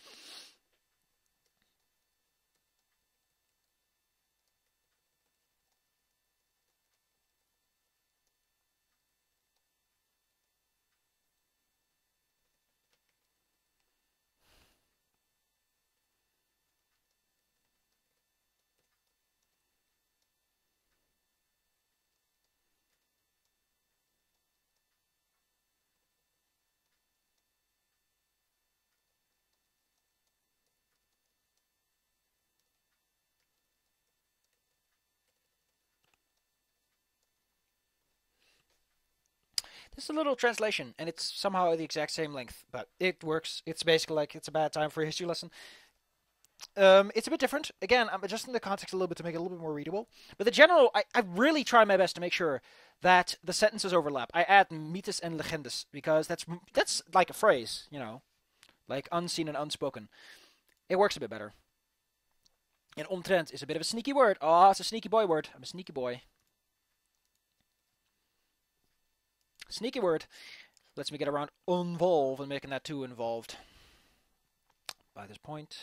This is a little translation, and it's somehow the exact same length, but it works. It's basically like it's a bad time for a history lesson. It's a bit different. Again, I'm adjusting the context a little bit to make it a little bit more readable. But the general, I really try my best to make sure that the sentences overlap. I add mites and legendes because that's like a phrase, like unseen and unspoken. It works a bit better. And omtrent is a bit of a sneaky word. Oh, it's a sneaky boy word. I'm a sneaky boy. Sneaky word. Lets me get around involve and making that too involved. By this point.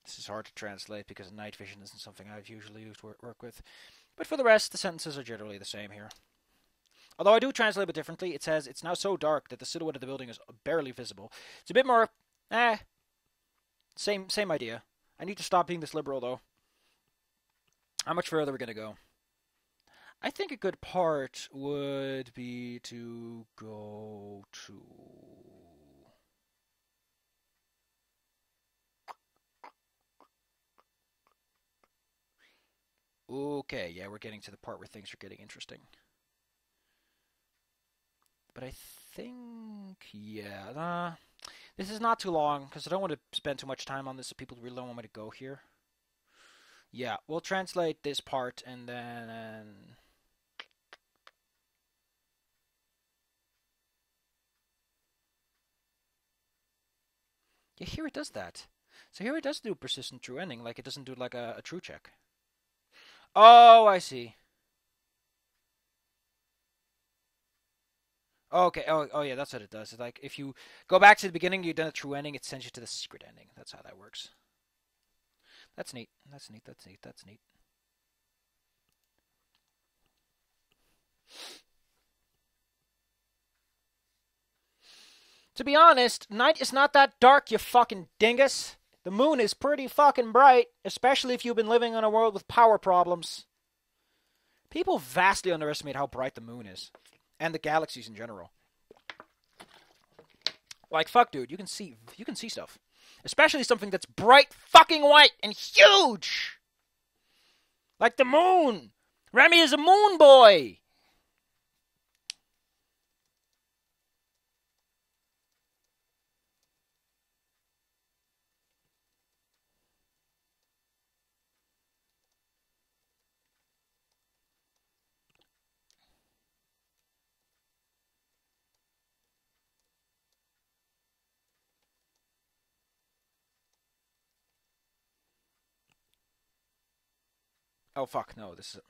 This is hard to translate because night vision isn't something I've usually used to work with. But for the rest, the sentences are generally the same here. Although I do translate a bit differently. It says, it's now so dark that the silhouette of the building is barely visible. It's a bit more, same idea. I need to stop being this liberal, though. How much further are we going to go? I think a good part would be to go to... Okay, yeah, we're getting to the part where things are getting interesting. But I think, yeah, this is not too long because I don't want to spend too much time on this so people really don't want me to go here. Yeah, we'll translate this part and then... Yeah, here it does that. So here it does do persistent true ending, like it doesn't do like a true check. Oh, I see. Okay. Oh, yeah. That's what it does. It's like if you go back to the beginning, you've done a true ending. It sends you to the secret ending. That's how that works. That's neat. That's neat. That's neat. That's neat. To be honest, night is not that dark, you fucking dingus. The moon is pretty fucking bright, especially if you've been living in a world with power problems. People vastly underestimate how bright the moon is, and the galaxies in general. Like, fuck, dude, you can see stuff. Especially something that's bright fucking white and huge! Like the moon! Remy is a moon boy! Oh, fuck, no, this is...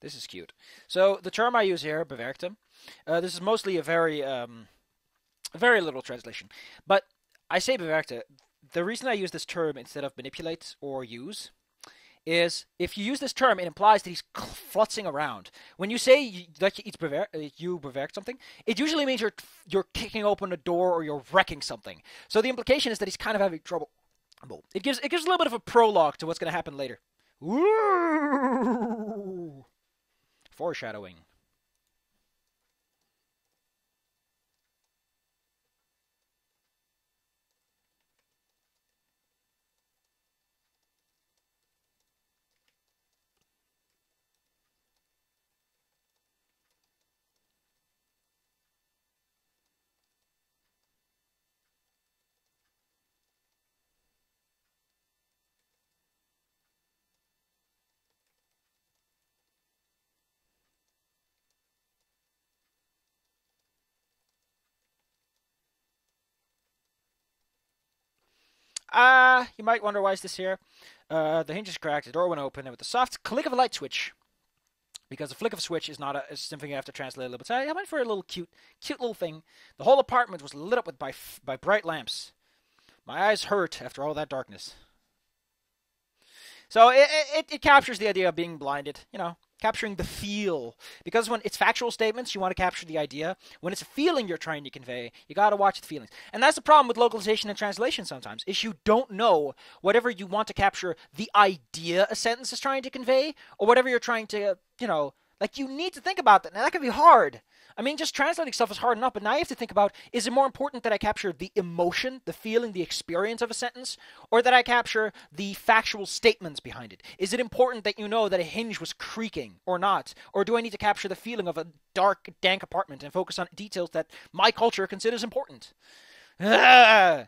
This is cute. So, the term I use here, bewerkte, this is mostly a very little translation. But I say bewerkte. The reason I use this term instead of manipulate or use is if you use this term, it implies that he's flutzing around. When you say that you bewerkt something, it usually means you're kicking open a door or you're wrecking something. So the implication is that he's kind of having trouble. It gives a little bit of a prologue to what's going to happen later. Ooh. Foreshadowing. You might wonder why is this here. The hinge is cracked, the door went open, and with the soft click of a light switch, because the flick of a switch is not is something you have to translate a little bit. So I went for a little cute little thing. The whole apartment was lit up with by bright lamps. My eyes hurt after all that darkness. So it captures the idea of being blinded, capturing the feel. Because when it's factual statements, you want to capture the idea. When it's a feeling you're trying to convey, you got to watch the feelings. And that's the problem with localization and translation sometimes, is you don't know whatever you want to capture the idea a sentence is trying to convey, or whatever you're trying to, you need to think about that. Now, that can be hard. I mean, just translating stuff is hard enough, but now you have to think about, is it more important that I capture the emotion, the feeling, the experience of a sentence, or that I capture the factual statements behind it? Is it important that you know that a hinge was creaking or not? Or do I need to capture the feeling of a dark, dank apartment and focus on details that my culture considers important? Ah!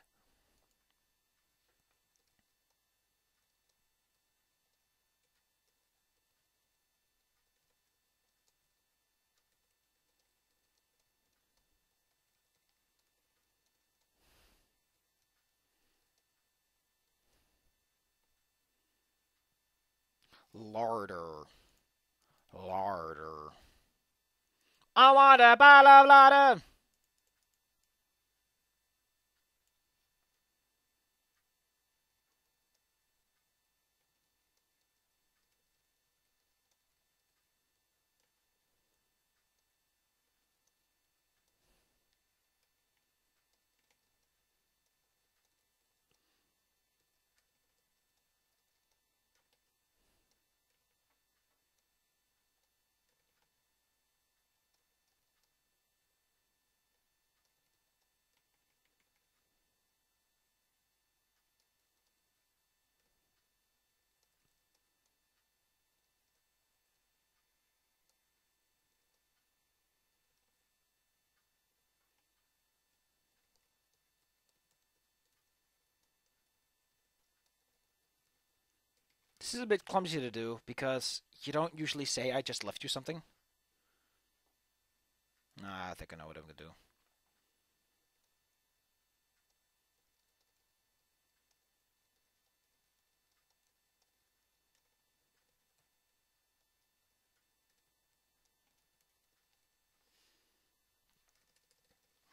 Larder. Larder. I want a bottle of larder. This is a bit clumsy to do because you don't usually say I just left you something. Nah, I think I know what I'm going to do.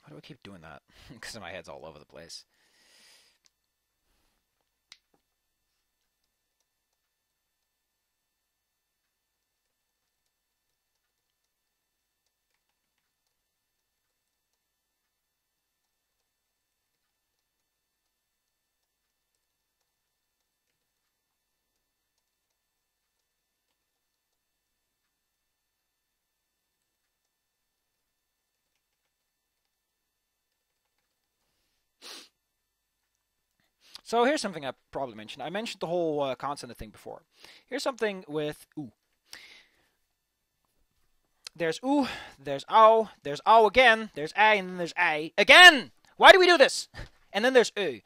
Why do I keep doing that? Because my head's all over the place. So here's something I probably mentioned. I mentioned the whole consonant thing before. Here's something with ooh. There's ooh, there's ow again, there's a, and then there's a again. Why do we do this? And then there's u.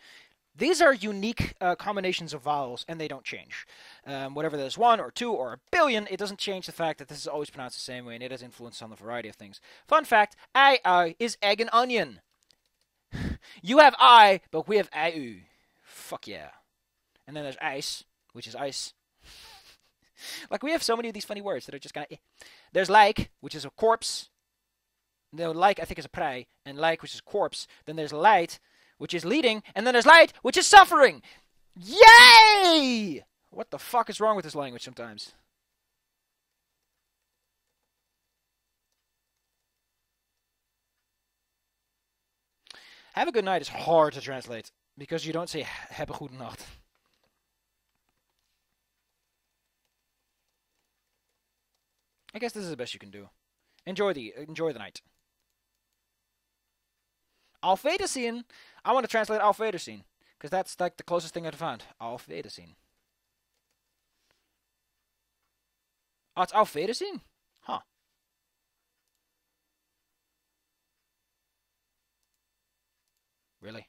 These are unique combinations of vowels, and they don't change. Whatever there's one or two or a billion, it doesn't change the fact that this is always pronounced the same way, and it has influence on a variety of things. Fun fact: I is egg and onion. You have I, but we have au. Fuck yeah. And then there's ice, which is ice. Like, we have so many of these funny words that are just kind of... There's like, which is a corpse. No, like, I think, is a prey. And like, which is corpse. Then there's light, which is leading. And then there's light, which is suffering. Yay! What the fuck is wrong with this language sometimes? Have a good night is hard to translate. Because you don't say, heb een goede nacht. I guess this is the best you can do. Enjoy the night. Auf Wiedersehen. I want to translate Auf Wiedersehen. Because that's like the closest thing I've found. Auf Wiedersehen. Oh, it's Auf Wiedersehen? Huh. Really?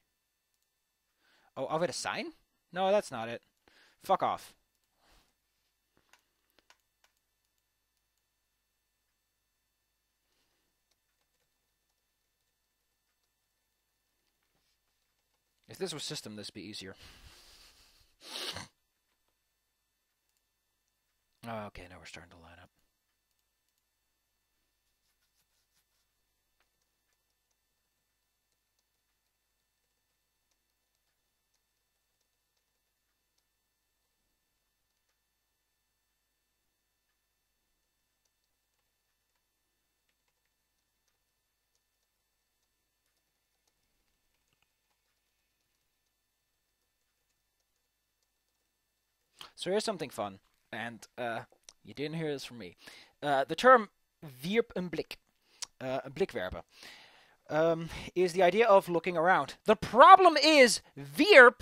Oh, Auf Wiedersehen? No, that's not it. Fuck off. If this was system, this would be easier. Oh, okay, now we're starting to line up. So here's something fun, and you didn't hear this from me. The term wierp een blik, blikwerpen, is the idea of looking around. The problem is wierp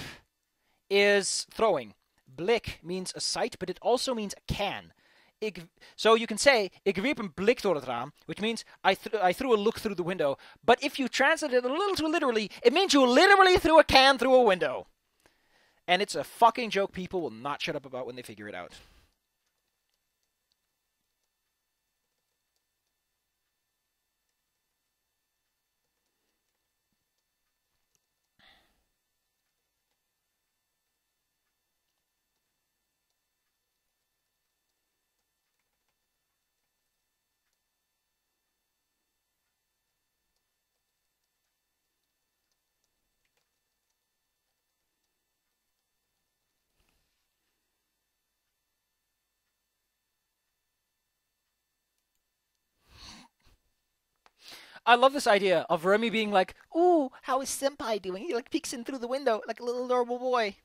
is throwing. Blik means a sight, but it also means a can. So you can say, ik wierp een blik door het raam, which means I threw a look through the window. But if you translate it a little too literally, it means you literally threw a can through a window. And it's a fucking joke people will not shut up about when they figure it out. I love this idea of Remy being like, "Ooh, how is Senpai doing?" He like peeks in through the window like a little adorable boy.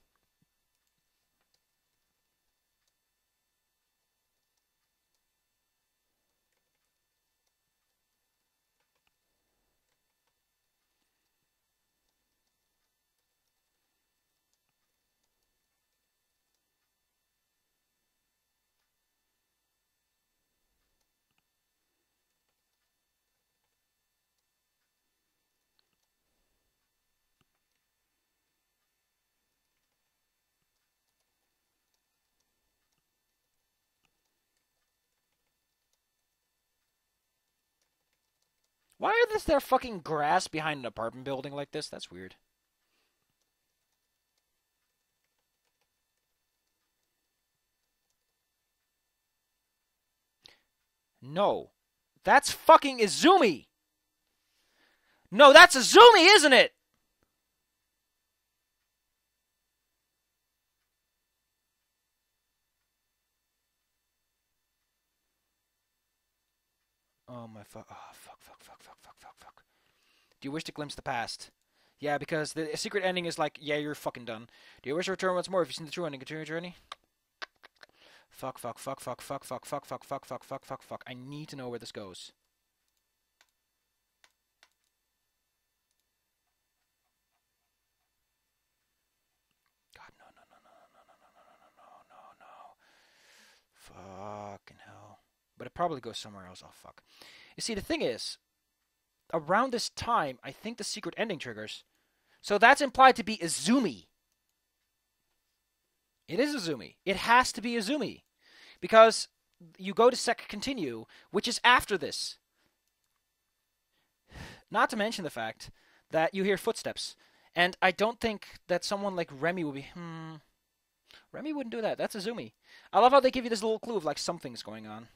Why is there fucking grass behind an apartment building like this? That's weird. No, that's fucking Izumi. No, that's Izumi, isn't it? Oh my fuck! Oh fuck! Do you wish to glimpse the past? Yeah, because the secret ending is like, yeah, you're fucking done. Do you wish to return once more? If you've seen the true ending, continue your journey. Fuck. I need to know where this goes. God, no. Fucking hell. But it probably goes somewhere else. Oh, fuck. You see, the thing is, around this time, I think the secret ending triggers. So that's implied to be Izumi. It is Izumi. It has to be Izumi. Because you go to Sec Continue, which is after this. Not to mention the fact that you hear footsteps. And I don't think that someone like Remy will be, Remy wouldn't do that. That's Izumi. I love how they give you this little clue of like something's going on.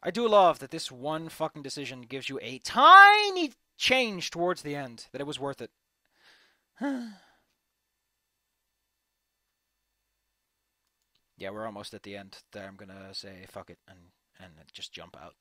I do love that this one fucking decision gives you a tiny change towards the end, that it was worth it. Yeah, we're almost at the end. There, I'm gonna say fuck it and just jump out.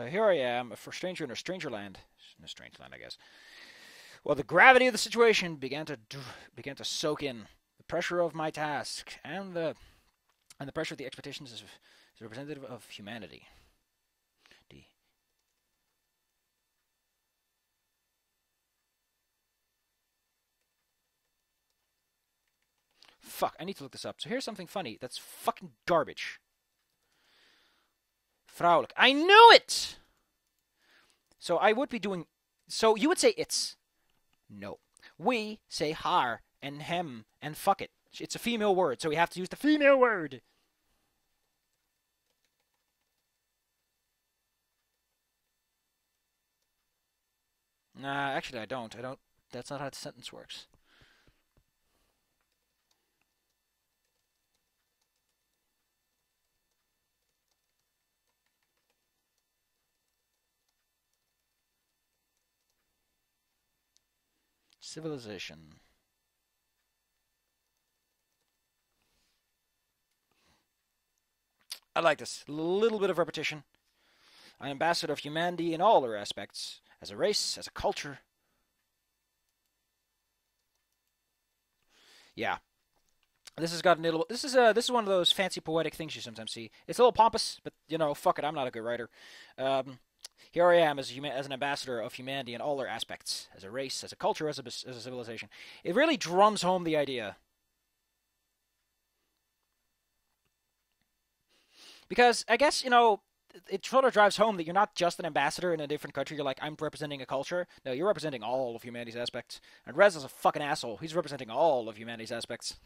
Here I am, a stranger in a stranger land. In a strange land, I guess. Well, the gravity of the situation began to soak in. The pressure of my task and the pressure of the expectations is representative of humanity. D. Fuck, I need to look this up. So here's something funny. That's fucking garbage. Vrouwelijk. I knew it! So I would be doing... So you would say it's. No. We say haar and hem and fuck it. It's a female word, so we have to use the female word. Nah, actually I don't. That's not how the sentence works. Civilization. I like this. A little bit of repetition. An ambassador of humanity in all their aspects, as a race, as a culture. Yeah, this has gotten a little. This is one of those fancy poetic things you sometimes see. It's a little pompous, but fuck it. I'm not a good writer. Um, Here I am as an ambassador of humanity in all their aspects, as a race, as a culture, as a civilization. It really drums home the idea. Because I guess, it sort of drives home that you're not just an ambassador in a different country. You're like, I'm representing a culture. No, you're representing all of humanity's aspects. And Rez is a fucking asshole. He's representing all of humanity's aspects.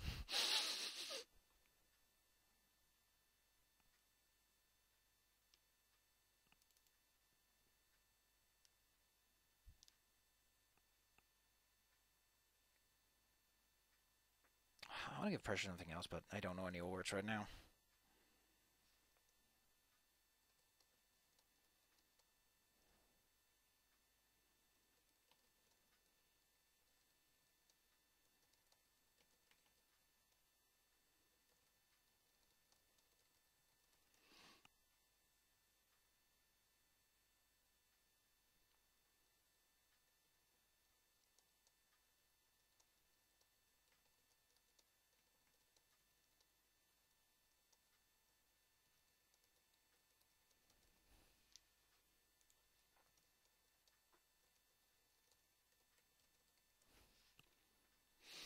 I want to give pressure to something else, but I don't know any words right now.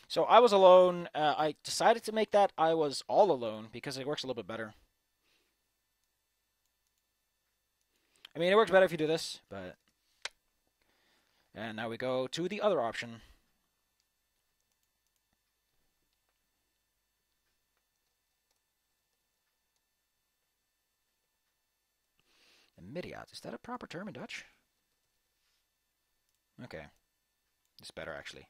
So I was alone. I decided to make that I was all alone because it works a little bit better. I mean, it works better if you do this, but... And now we go to the other option. Immediate. Is that a proper term in Dutch? Okay. It's better, actually.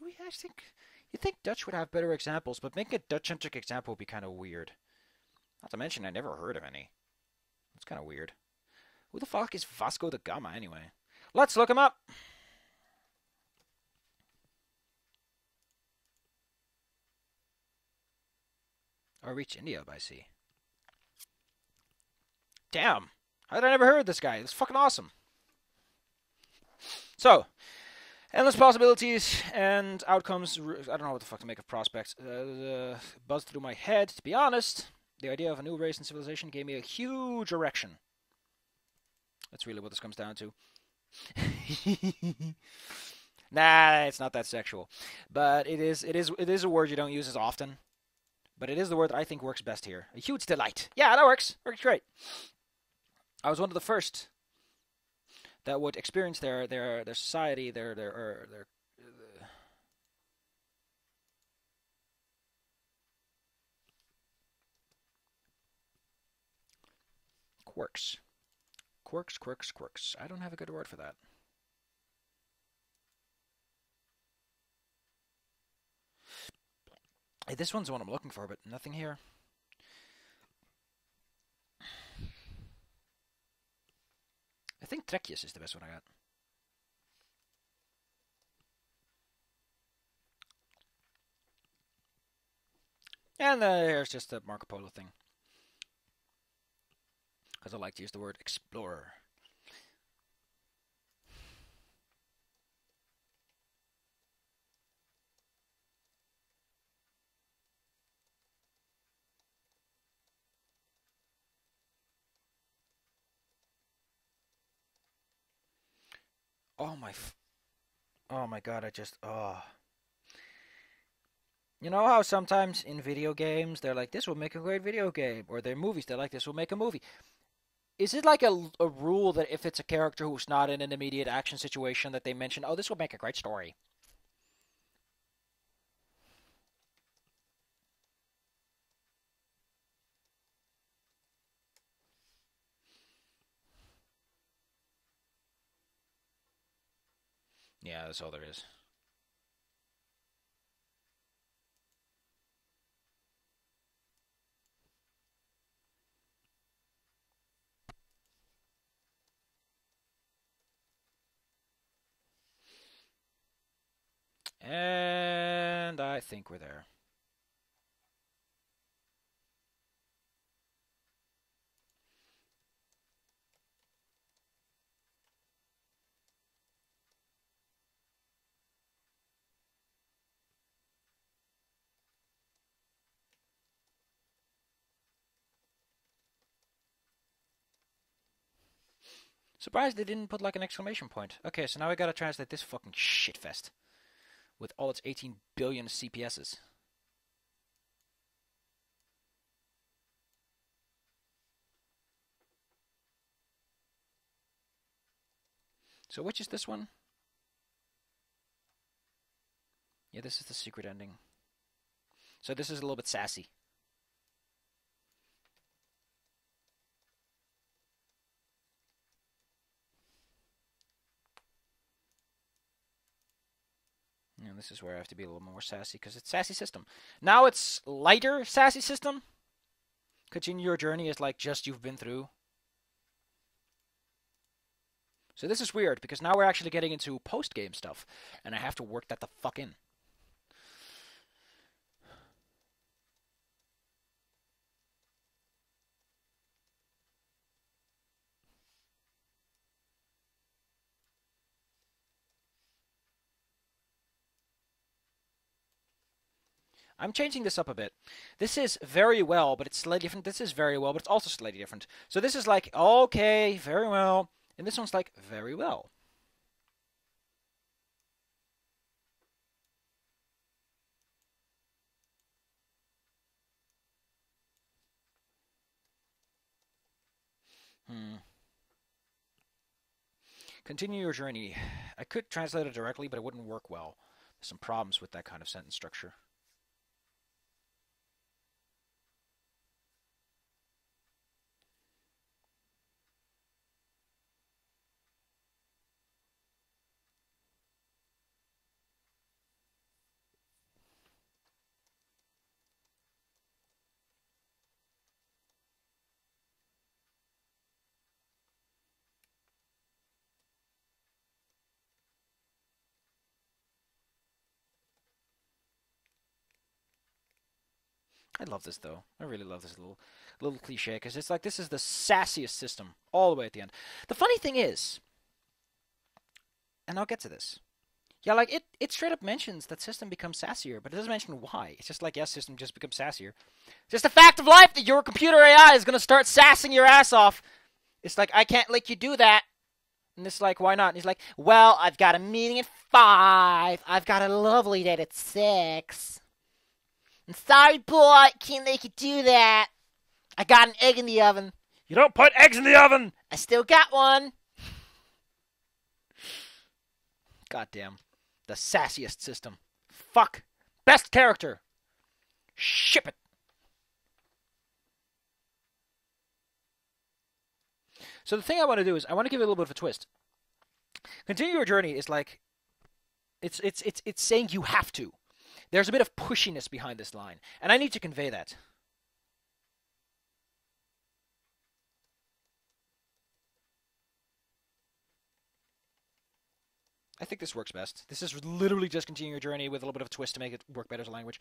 I think you think Dutch would have better examples, but making a Dutch-centric example would be kind of weird. Not to mention, I never heard of any. That's kind of weird. Who the fuck is Vasco da Gama anyway? Let's look him up. Or reach India by sea. Damn. How did I never heard of this guy? This is fucking awesome. So, endless possibilities and outcomes. I don't know what the fuck to make of prospects. Buzzed through my head. To be honest, the idea of a new race and civilization gave me a huge erection. That's really what this comes down to. Nah, it's not that sexual, but it is a word you don't use as often. But it is the word that I think works best here. A huge delight. Yeah, that works. Works great. I was one of the first that would experience their society, their quirks. Quirks. I don't have a good word for that. Hey, this one's the one I'm looking for, but nothing here. I think Trekjes is the best one I got. And there's just the Marco Polo thing. Because I like to use the word explorer. Oh my god, You know how sometimes in video games they're like, this will make a great video game, or they're movies, they're like, this will make a movie. Is it like a rule that if it's a character who's not in an immediate action situation that they mention, oh, this will make a great story? Yeah, that's all there is. And I think we're there. Surprised they didn't put like an exclamation point. Okay, so now I gotta translate this fucking shitfest with all its 18 billion CPSs. So which is this one? Yeah, this is the secret ending. So this is a little bit sassy. And this is where I have to be a little more sassy because it's sassy system. Now it's lighter sassy system. Continue your journey is like just you've been through. So this is weird because now we're actually getting into post-game stuff, and I have to work that the fuck in. I'm changing this up a bit. This is very well, but it's slightly different. This is very well, but it's also slightly different. So this is like, okay, very well. And this one's like, very well. Continue your journey. I could translate it directly, but it wouldn't work well. There's some problems with that kind of sentence structure. I love this though. I really love this little cliche because it's like this is the sassiest system all the way at the end. The funny thing is, and I'll get to this. Yeah, like it straight up mentions that system becomes sassier, but it doesn't mention why. It's just like yes, system just becomes sassier. Just a fact of life that your computer AI is gonna start sassing your ass off. It's like I can't let you do that. And it's like, why not? And he's like, well, I've got a meeting at 5. I've got a lovely date at 6. I'm sorry, boy, can't let you do that. I got an egg in the oven. You don't put eggs in the oven! I still got one. Goddamn. The sassiest system. Fuck. Best character. Ship it. So the thing I want to do is I want to give it a little bit of a twist. Continue your journey is like it's saying you have to. There's a bit of pushiness behind this line, and I need to convey that. I think this works best. This is literally just continue your journey with a little bit of a twist to make it work better as a language.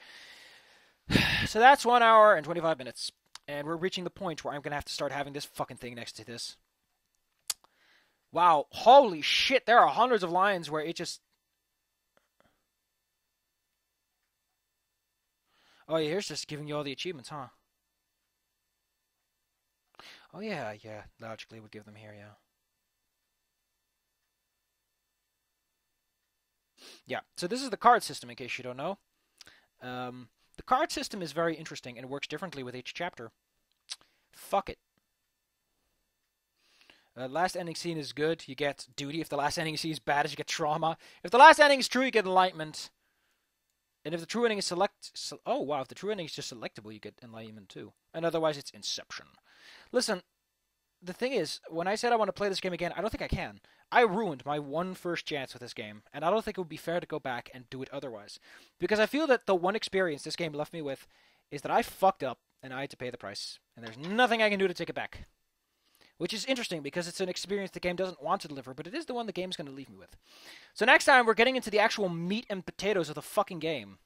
So that's 1 hour and 25 minutes. And we're reaching the point where I'm going to have to start having this fucking thing next to this. Wow, holy shit, there are hundreds of lines where it just... Oh yeah, here's just giving you all the achievements, huh? Oh yeah, logically would give them here, yeah. Yeah, so this is the card system, in case you don't know. The card system is very interesting and works differently with each chapter. Fuck it. Last ending scene is good, you get duty. If the last ending scene is bad, you get trauma. If the last ending is true, you get enlightenment. And if the true ending is oh wow, if the true ending is just selectable, you get enlightenment too. And otherwise, it's inception. Listen, the thing is, when I said I want to play this game again, I don't think I can. I ruined my first chance with this game, and I don't think it would be fair to go back and do it otherwise. Because I feel that the one experience this game left me with is that I fucked up, and I had to pay the price. And there's nothing I can do to take it back. Which is interesting, because it's an experience the game doesn't want to deliver, but it is the one the game's going to leave me with. So next time, we're getting into the actual meat and potatoes of the fucking game.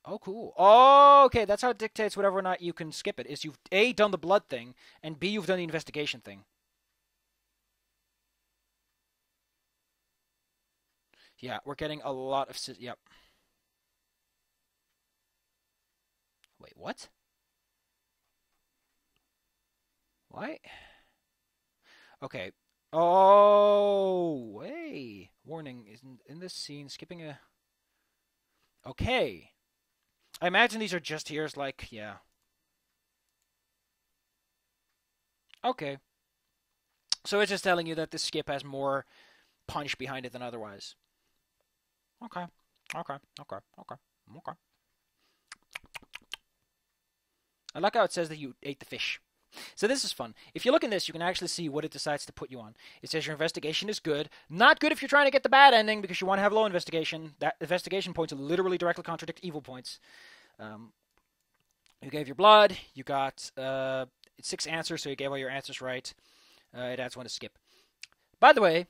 Oh, cool. Oh, okay, that's how it dictates whether or not you can skip it, is you've A, done the blood thing, and B, you've done the investigation thing. Yeah, we're getting a lot of... Yep. Wait, what? Why? Okay. Oh, hey. Warning, isn't in this scene skipping a... Okay. I imagine these are just here as like, yeah. Okay. So it's just telling you that this skip has more punch behind it than otherwise. Okay. Okay. Okay. Okay. Okay. I like how it says that you ate the fish. So this is fun. If you look in this, you can actually see what it decides to put you on. It says your investigation is good. Not good if you're trying to get the bad ending because you want to have low investigation. That investigation points literally directly contradict evil points. You gave your blood. You got 6 answers, so you gave all your answers right. It adds 1 to skip. By the way,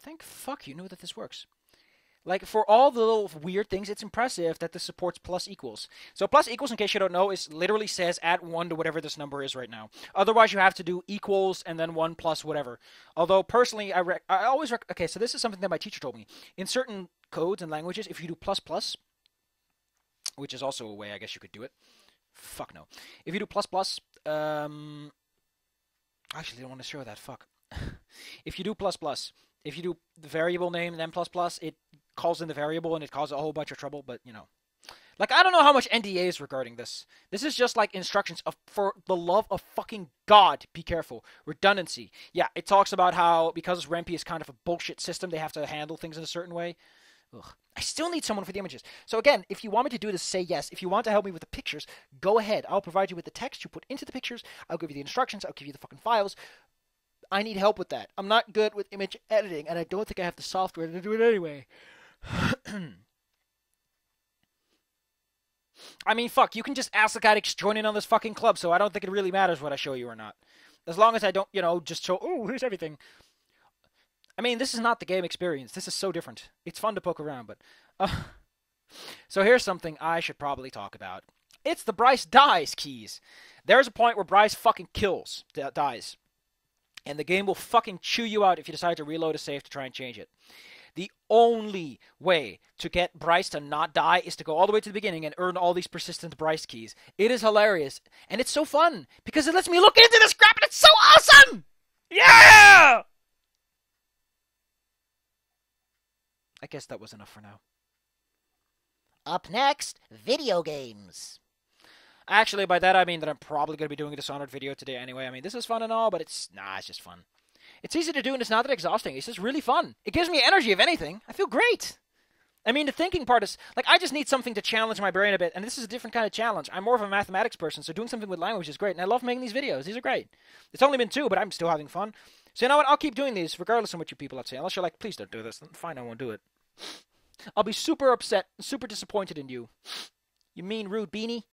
thank fuck you knew that this works. Like, for all the little weird things, it's impressive that this supports plus equals. So plus equals, in case you don't know, is literally says add 1 to whatever this number is right now. Otherwise, you have to do equals and then 1 plus whatever. Although, personally, I always... Okay, so this is something that my teacher told me. In certain codes and languages, if you do plus plus, which is also a way I guess you could do it. Fuck no. If you do plus plus, actually, I don't want to show that. Fuck. If you do plus plus, if you do the variable name and then plus plus, it calls in the variable and it causes a whole bunch of trouble, but, you know. Like, I don't know how much NDAs regarding this. This is just like instructions of, for the love of fucking God, be careful. Redundancy. Yeah, it talks about how, because Rempi is kind of a bullshit system, they have to handle things in a certain way. Ugh. I still need someone for the images. So again, if you want me to do this, say yes. If you want to help me with the pictures, go ahead. I'll provide you with the text you put into the pictures. I'll give you the instructions. I'll give you the fucking files. I need help with that. I'm not good with image editing, and I don't think I have the software to do it anyway. I mean, fuck, you can just ask the guy to join in on this fucking club, so I don't think it really matters what I show you or not. As long as I don't, you know, just show, oh, here's everything. I mean, this is not the game experience. This is so different. It's fun to poke around, but... So here's something I should probably talk about. It's the Bryce dies keys. There's a point where Bryce fucking dies. And the game will fucking chew you out if you decide to reload a save to try and change it. The only way to get Bryce to not die is to go all the way to the beginning and earn all these persistent Bryce keys. It is hilarious. And it's so fun because it lets me look into this crap and it's so awesome! Yeah! I guess that was enough for now. Up next, video games. Actually, by that I mean that I'm probably going to be doing a Dishonored video today anyway. I mean, this is fun and all, but it's just fun. It's easy to do and it's not that exhausting. It's just really fun. It gives me energy, if anything. I feel great. I mean, the thinking part is, like, I just need something to challenge my brain a bit, and this is a different kind of challenge. I'm more of a mathematics person, so doing something with language is great, and I love making these videos. These are great. It's only been 2, but I'm still having fun. So you know what? I'll keep doing these, regardless of what you people have to say. Unless you're like, please don't do this. Then fine, I won't do it. I'll be super upset and super disappointed in you. You mean rude beanie?